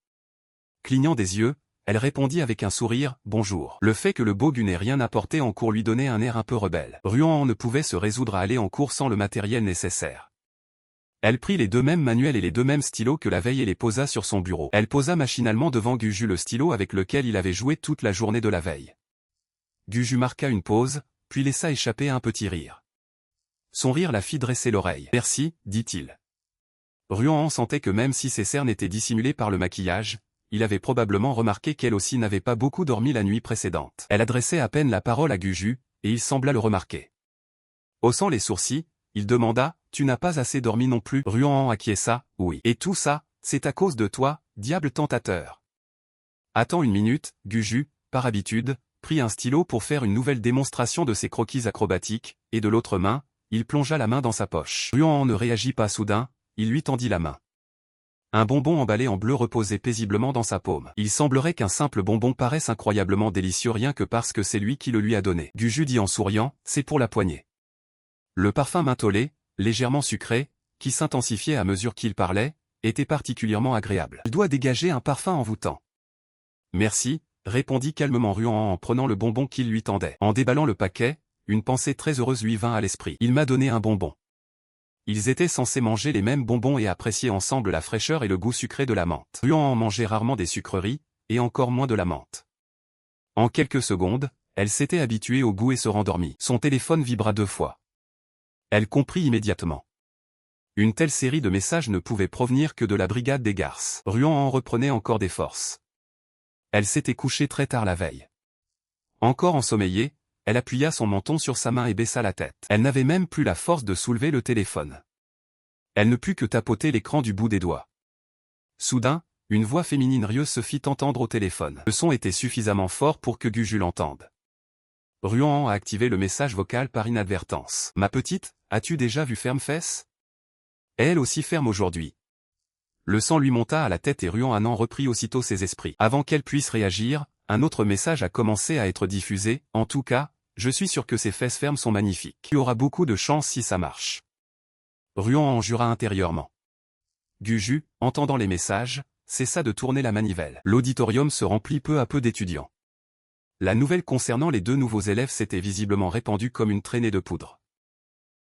Clignant des yeux, elle répondit avec un sourire, « Bonjour ». Le fait que le beau Gu n'ait rien apporté en cours lui donnait un air un peu rebelle. Ruan ne pouvait se résoudre à aller en cours sans le matériel nécessaire. Elle prit les deux mêmes manuels et les deux mêmes stylos que la veille et les posa sur son bureau. Elle posa machinalement devant Guju le stylo avec lequel il avait joué toute la journée de la veille. Guju marqua une pause, puis laissa échapper un petit rire. Son rire la fit dresser l'oreille. « Merci », dit-il. Ruan sentait que même si ses cernes étaient dissimulées par le maquillage, il avait probablement remarqué qu'elle aussi n'avait pas beaucoup dormi la nuit précédente. Elle adressait à peine la parole à Guju, et il sembla le remarquer. Haussant les sourcils, il demanda, « Tu n'as pas assez dormi non plus ?» Ruan acquiesça, « Oui. Et tout ça, c'est à cause de toi, diable tentateur. » Attends une minute, Guju, par habitude, prit un stylo pour faire une nouvelle démonstration de ses croquis acrobatiques, et de l'autre main, il plongea la main dans sa poche. Ruan ne réagit pas soudain, il lui tendit la main. Un bonbon emballé en bleu reposait paisiblement dans sa paume. Il semblerait qu'un simple bonbon paraisse incroyablement délicieux rien que parce que c'est lui qui le lui a donné. Guju dit en souriant, « C'est pour la poignée. » Le parfum mentholé, légèrement sucré, qui s'intensifiait à mesure qu'il parlait, était particulièrement agréable. Il doit dégager un parfum envoûtant. « Merci », répondit calmement Ruan en prenant le bonbon qu'il lui tendait. En déballant le paquet, une pensée très heureuse lui vint à l'esprit. Il m'a donné un bonbon. Ils étaient censés manger les mêmes bonbons et apprécier ensemble la fraîcheur et le goût sucré de la menthe. Ruan mangeait rarement des sucreries, et encore moins de la menthe. En quelques secondes, elle s'était habituée au goût et se rendormit. Son téléphone vibra 2 fois. Elle comprit immédiatement. Une telle série de messages ne pouvait provenir que de la brigade des garces. Ruan en reprenait encore des forces. Elle s'était couchée très tard la veille. Encore ensommeillée, elle appuya son menton sur sa main et baissa la tête. Elle n'avait même plus la force de soulever le téléphone. Elle ne put que tapoter l'écran du bout des doigts. Soudain, une voix féminine rieuse se fit entendre au téléphone. Le son était suffisamment fort pour que Guju l'entende. Ruan a activé le message vocal par inadvertance. « Ma petite, as-tu déjà vu Ferme-Fesse ? Elle aussi ferme aujourd'hui. » Le sang lui monta à la tête et Ruan en reprit aussitôt ses esprits. Avant qu'elle puisse réagir, un autre message a commencé à être diffusé. « En tout cas, je suis sûr que ces fesses fermes sont magnifiques. Tu auras beaucoup de chance si ça marche. » Ruan en jura intérieurement. Guju, entendant les messages, cessa de tourner la manivelle. L'auditorium se remplit peu à peu d'étudiants. La nouvelle concernant les 2 nouveaux élèves s'était visiblement répandue comme une traînée de poudre.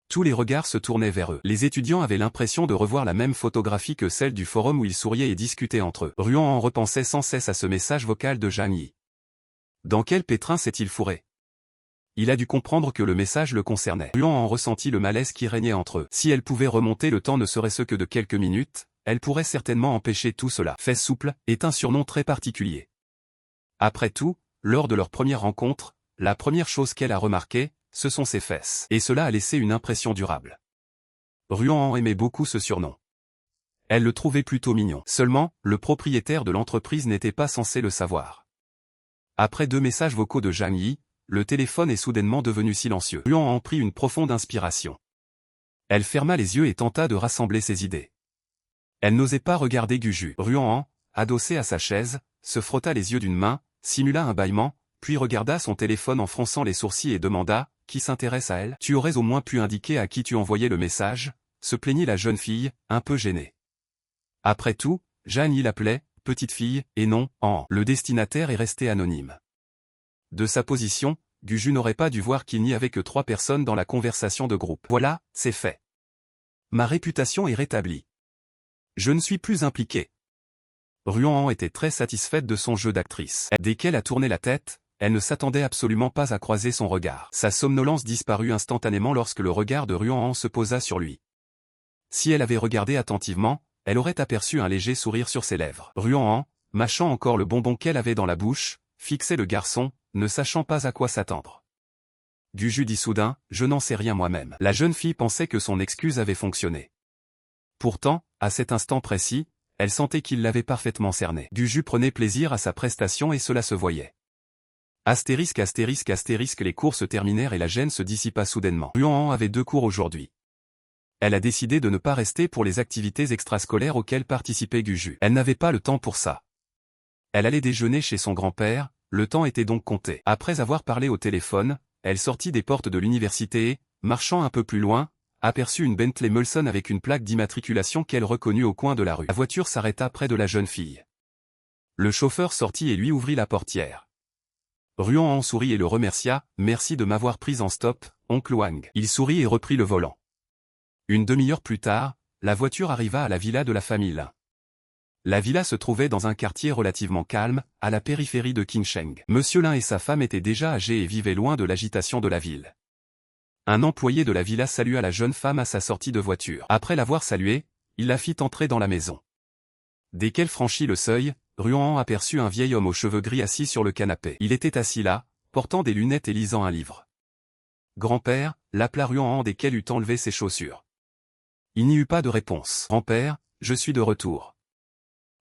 Tous les regards se tournaient vers eux. Les étudiants avaient l'impression de revoir la même photographie que celle du forum où ils souriaient et discutaient entre eux. Ruan en repensait sans cesse à ce message vocal de Zhang Yi. Dans quel pétrin s'est-il fourré? Il a dû comprendre que le message le concernait. Ruan en ressentit le malaise qui régnait entre eux. Si elle pouvait remonter le temps ne serait-ce que de quelques minutes, elle pourrait certainement empêcher tout cela. Fesse souple est un surnom très particulier. Après tout, lors de leur première rencontre, la première chose qu'elle a remarquée, ce sont ses fesses. Et cela a laissé une impression durable. Ruan aimait beaucoup ce surnom. Elle le trouvait plutôt mignon. Seulement, le propriétaire de l'entreprise n'était pas censé le savoir. Après 2 messages vocaux de Zhang Yi, le téléphone est soudainement devenu silencieux. Ruan en prit une profonde inspiration. Elle ferma les yeux et tenta de rassembler ses idées. Elle n'osait pas regarder Guju. Ruan, adossé à sa chaise, se frotta les yeux d'une main, simula un bâillement, puis regarda son téléphone en fronçant les sourcils et demanda « Qui s'intéresse à elle ?»« Tu aurais au moins pu indiquer à qui tu envoyais le message ?» se plaignit la jeune fille, un peu gênée. Après tout, Zhang Yi l'appelait « petite fille » et non « en ». Le destinataire est resté anonyme. De sa position, Guju n'aurait pas dû voir qu'il n'y avait que 3 personnes dans la conversation de groupe. Voilà, c'est fait. Ma réputation est rétablie. Je ne suis plus impliqué. Ruan était très satisfaite de son jeu d'actrice. Dès qu'elle a tourné la tête, elle ne s'attendait absolument pas à croiser son regard. Sa somnolence disparut instantanément lorsque le regard de Ruan se posa sur lui. Si elle avait regardé attentivement, elle aurait aperçu un léger sourire sur ses lèvres. Ruan, mâchant encore le bonbon qu'elle avait dans la bouche, fixait le garçon, ne sachant pas à quoi s'attendre. Guju dit soudain, « Je n'en sais rien moi-même. » La jeune fille pensait que son excuse avait fonctionné. Pourtant, à cet instant précis, elle sentait qu'il l'avait parfaitement cerné. Guju prenait plaisir à sa prestation et cela se voyait. Astérisque astérisque astérisque les cours se terminèrent et la gêne se dissipa soudainement. Ruan avait 2 cours aujourd'hui. Elle a décidé de ne pas rester pour les activités extrascolaires auxquelles participait Guju. Elle n'avait pas le temps pour ça. Elle allait déjeuner chez son grand-père, le temps était donc compté. Après avoir parlé au téléphone, elle sortit des portes de l'université et, marchant un peu plus loin, aperçut une Bentley Mulsanne avec une plaque d'immatriculation qu'elle reconnut au coin de la rue. La voiture s'arrêta près de la jeune fille. Le chauffeur sortit et lui ouvrit la portière. Ruan en sourit et le remercia, « Merci de m'avoir prise en stop, oncle Wang. » Il sourit et reprit le volant. Une demi-heure plus tard, la voiture arriva à la villa de la famille Lin. La villa se trouvait dans un quartier relativement calme, à la périphérie de Qingsheng. Monsieur Lin et sa femme étaient déjà âgés et vivaient loin de l'agitation de la ville. Un employé de la villa salua la jeune femme à sa sortie de voiture. Après l'avoir saluée, il la fit entrer dans la maison. Dès qu'elle franchit le seuil, Ruan aperçut un vieil homme aux cheveux gris assis sur le canapé. Il était assis là, portant des lunettes et lisant un livre. Grand-père, l'appela Ruan dès qu'elle eut enlevé ses chaussures. Il n'y eut pas de réponse. Grand-père, je suis de retour.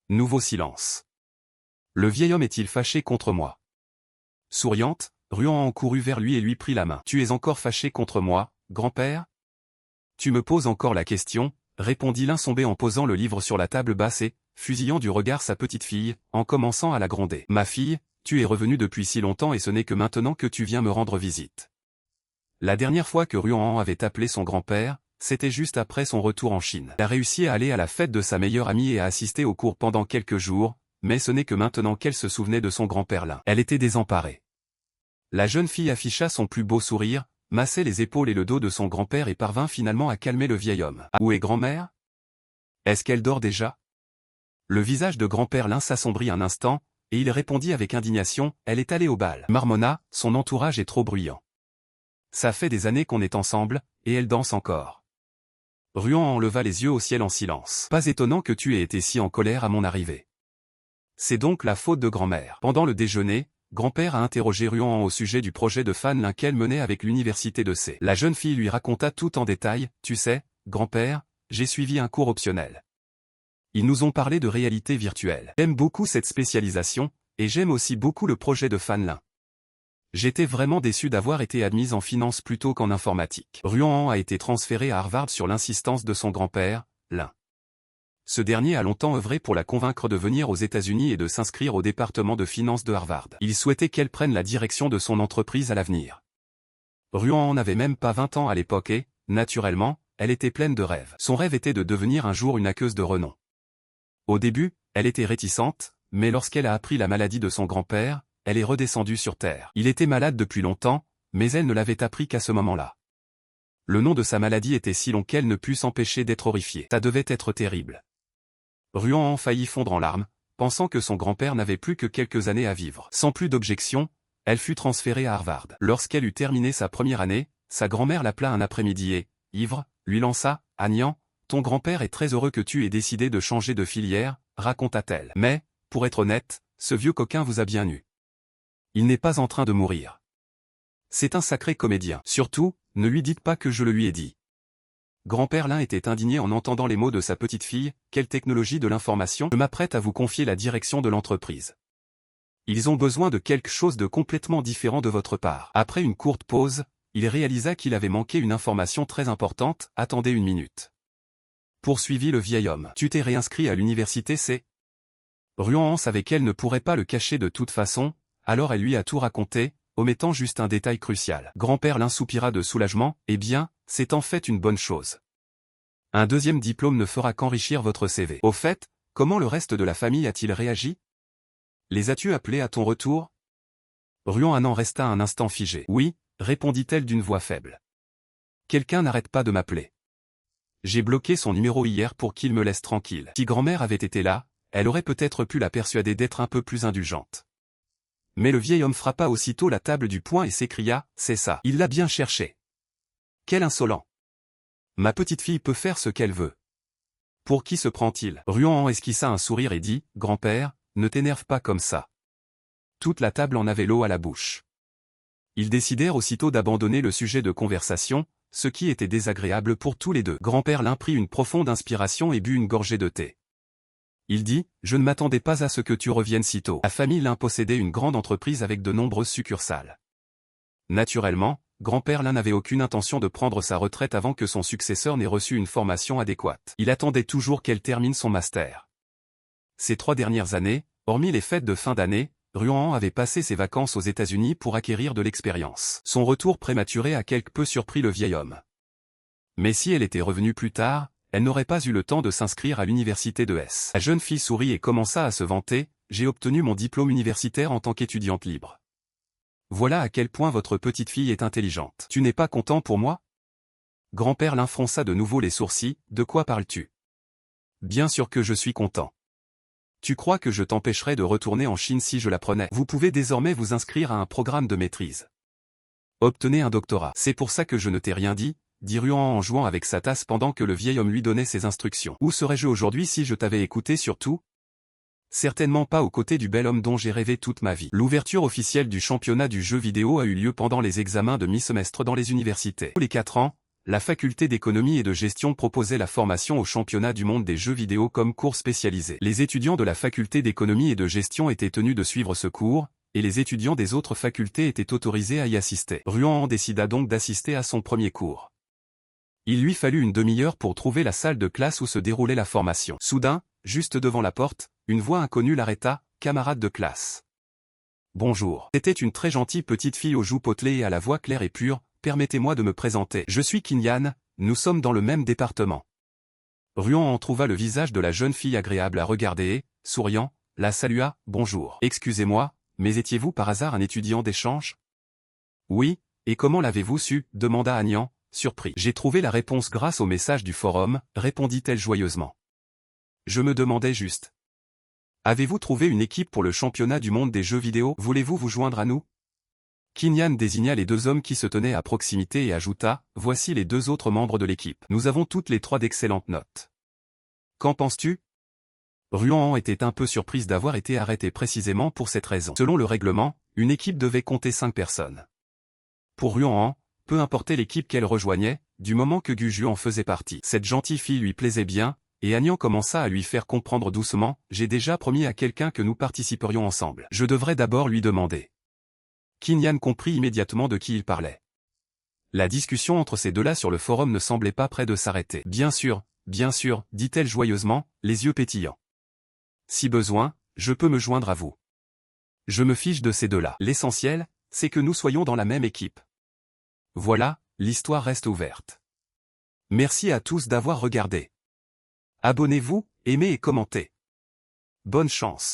Nouveau silence. Le vieil homme est-il fâché contre moi? Souriante, Ruan courut vers lui et lui prit la main. Tu es encore fâché contre moi, grand-père? Tu me poses encore la question, répondit l'insombé en posant le livre sur la table basse et, fusillant du regard sa petite fille, en commençant à la gronder. Ma fille, tu es revenue depuis si longtemps et ce n'est que maintenant que tu viens me rendre visite. La dernière fois que Ruan avait appelé son grand-père, c'était juste après son retour en Chine. Elle a réussi à aller à la fête de sa meilleure amie et à assister au cours pendant quelques jours, mais ce n'est que maintenant qu'elle se souvenait de son grand-père là. Elle était désemparée. La jeune fille afficha son plus beau sourire, massait les épaules et le dos de son grand-père et parvint finalement à calmer le vieil homme. Où est grand-mère? Est-ce qu'elle dort déjà? Le visage de grand-père Lin s'assombrit un instant, et il répondit avec indignation, elle est allée au bal. Marmonna, son entourage est trop bruyant. Ça fait des années qu'on est ensemble, et elle danse encore. Ruan enleva les yeux au ciel en silence. Pas étonnant que tu aies été si en colère à mon arrivée. C'est donc la faute de grand-mère. Pendant le déjeuner, grand-père a interrogé Ruan au sujet du projet de Fan Lin qu'elle menait avec l'université de C. La jeune fille lui raconta tout en détail, tu sais, grand-père, j'ai suivi un cours optionnel. Ils nous ont parlé de réalité virtuelle. J'aime beaucoup cette spécialisation, et j'aime aussi beaucoup le projet de Fan Lin. J'étais vraiment déçu d'avoir été admise en finance plutôt qu'en informatique. Ruan a été transféré à Harvard sur l'insistance de son grand-père, Lin. Ce dernier a longtemps œuvré pour la convaincre de venir aux États-Unis et de s'inscrire au département de finance de Harvard. Il souhaitait qu'elle prenne la direction de son entreprise à l'avenir. Ruan n'avait même pas 20 ans à l'époque et, naturellement, elle était pleine de rêves. Son rêve était de devenir un jour une hackeuse de renom. Au début, elle était réticente, mais lorsqu'elle a appris la maladie de son grand-père, elle est redescendue sur Terre. Il était malade depuis longtemps, mais elle ne l'avait appris qu'à ce moment-là. Le nom de sa maladie était si long qu'elle ne put s'empêcher d'être horrifiée. Ça devait être terrible. Ruan faillit fondre en larmes, pensant que son grand-père n'avait plus que quelques années à vivre. Sans plus d'objection, Elle fut transférée à Harvard. Lorsqu'elle eut terminé sa première année, sa grand-mère l'appela un après-midi et, ivre, lui lança « Agnan, ton grand-père est très heureux que tu aies décidé de changer de filière », raconta-t-elle. Mais, pour être honnête, ce vieux coquin vous a bien eu. Il n'est pas en train de mourir. C'est un sacré comédien. Surtout, ne lui dites pas que je le lui ai dit. Grand-père Lin était indigné en entendant les mots de sa petite-fille. Quelle technologie de l'information? Je m'apprête à vous confier la direction de l'entreprise. Ils ont besoin de quelque chose de complètement différent de votre part. Après une courte pause, il réalisa qu'il avait manqué une information très importante. Attendez une minute. Poursuivit le vieil homme. Tu t'es réinscrit à l'université, c'est? Ruan savait qu'elle ne pourrait pas le cacher de toute façon, alors elle lui a tout raconté, omettant juste un détail crucial. Grand-père Lin soupira de soulagement. Eh bien, c'est en fait une bonne chose. Un deuxième diplôme ne fera qu'enrichir votre CV. Au fait, comment le reste de la famille a-t-il réagi? Les as-tu appelés à ton retour? Ruan en resta un instant figé. Oui, répondit-elle d'une voix faible. Quelqu'un n'arrête pas de m'appeler. J'ai bloqué son numéro hier pour qu'il me laisse tranquille. Si grand-mère avait été là, elle aurait peut-être pu la persuader d'être un peu plus indulgente. Mais le vieil homme frappa aussitôt la table du poing et s'écria, c'est ça. Il l'a bien cherché. Quel insolent. Ma petite fille peut faire ce qu'elle veut. Pour qui se prend-il? Ruan esquissa un sourire et dit, grand-père, ne t'énerve pas comme ça. Toute la table en avait l'eau à la bouche. Ils décidèrent aussitôt d'abandonner le sujet de conversation, ce qui était désagréable pour tous les deux. Grand-père Lin prit une profonde inspiration et but une gorgée de thé. Il dit, je ne m'attendais pas à ce que tu reviennes si tôt. La famille Lin possédait une grande entreprise avec de nombreuses succursales. Naturellement, grand-père Lin n'avait aucune intention de prendre sa retraite avant que son successeur n'ait reçu une formation adéquate. Il attendait toujours qu'elle termine son master. Ces 3 dernières années, hormis les fêtes de fin d'année, Ruan avait passé ses vacances aux États-Unis pour acquérir de l'expérience. Son retour prématuré a quelque peu surpris le vieil homme. Mais si elle était revenue plus tard, elle n'aurait pas eu le temps de s'inscrire à l'université de S. La jeune fille sourit et commença à se vanter, j'ai obtenu mon diplôme universitaire en tant qu'étudiante libre. Voilà à quel point votre petite fille est intelligente. Tu n'es pas content pour moi? Grand-père Lin fronça de nouveau les sourcils, de quoi parles-tu? Bien sûr que je suis content. Tu crois que je t'empêcherais de retourner en Chine si je l'apprenais? Vous pouvez désormais vous inscrire à un programme de maîtrise. Obtenez un doctorat. C'est pour ça que je ne t'ai rien dit, dit Ruan en jouant avec sa tasse pendant que le vieil homme lui donnait ses instructions. Où serais-je aujourd'hui si je t'avais écouté surtout? Certainement pas aux côtés du bel homme dont j'ai rêvé toute ma vie. L'ouverture officielle du championnat du jeu vidéo a eu lieu pendant les examens de mi-semestre dans les universités. Tous les 4 ans, la faculté d'économie et de gestion proposait la formation au championnat du monde des jeux vidéo comme cours spécialisé. Les étudiants de la faculté d'économie et de gestion étaient tenus de suivre ce cours, et les étudiants des autres facultés étaient autorisés à y assister. Ruan décida donc d'assister à son premier cours. Il lui fallut une demi-heure pour trouver la salle de classe où se déroulait la formation. Soudain, juste devant la porte, une voix inconnue l'arrêta, camarade de classe. Bonjour. C'était une très gentille petite fille aux joues potelées et à la voix claire et pure, permettez-moi de me présenter. Je suis Kinyan, nous sommes dans le même département. Ruan en trouva le visage de la jeune fille agréable à regarder et, souriant, la salua, bonjour. Excusez-moi, mais étiez-vous par hasard un étudiant d'échange? Oui, et comment l'avez-vous su? Demanda Agnan, surpris. J'ai trouvé la réponse grâce au message du forum, répondit-elle joyeusement. Je me demandais juste. Avez-vous trouvé une équipe pour le championnat du monde des jeux vidéo? Voulez-vous vous joindre à nous? Kinyan désigna les 2 hommes qui se tenaient à proximité et ajouta, voici les 2 autres membres de l'équipe. Nous avons toutes les 3 d'excellentes notes. Qu'en penses-tu? Ruan était un peu surprise d'avoir été arrêtée précisément pour cette raison. Selon le règlement, une équipe devait compter 5 personnes. Pour Ruan, peu importait l'équipe qu'elle rejoignait, du moment que Guju en faisait partie. Cette gentille fille lui plaisait bien, et Agnan commença à lui faire comprendre doucement, j'ai déjà promis à quelqu'un que nous participerions ensemble. Je devrais d'abord lui demander. Kinyan comprit immédiatement de qui il parlait. La discussion entre ces deux-là sur le forum ne semblait pas près de s'arrêter. Bien sûr, dit-elle joyeusement, les yeux pétillants. Si besoin, je peux me joindre à vous. Je me fiche de ces deux-là. L'essentiel, c'est que nous soyons dans la même équipe. Voilà, l'histoire reste ouverte. Merci à tous d'avoir regardé. Abonnez-vous, aimez et commentez. Bonne chance.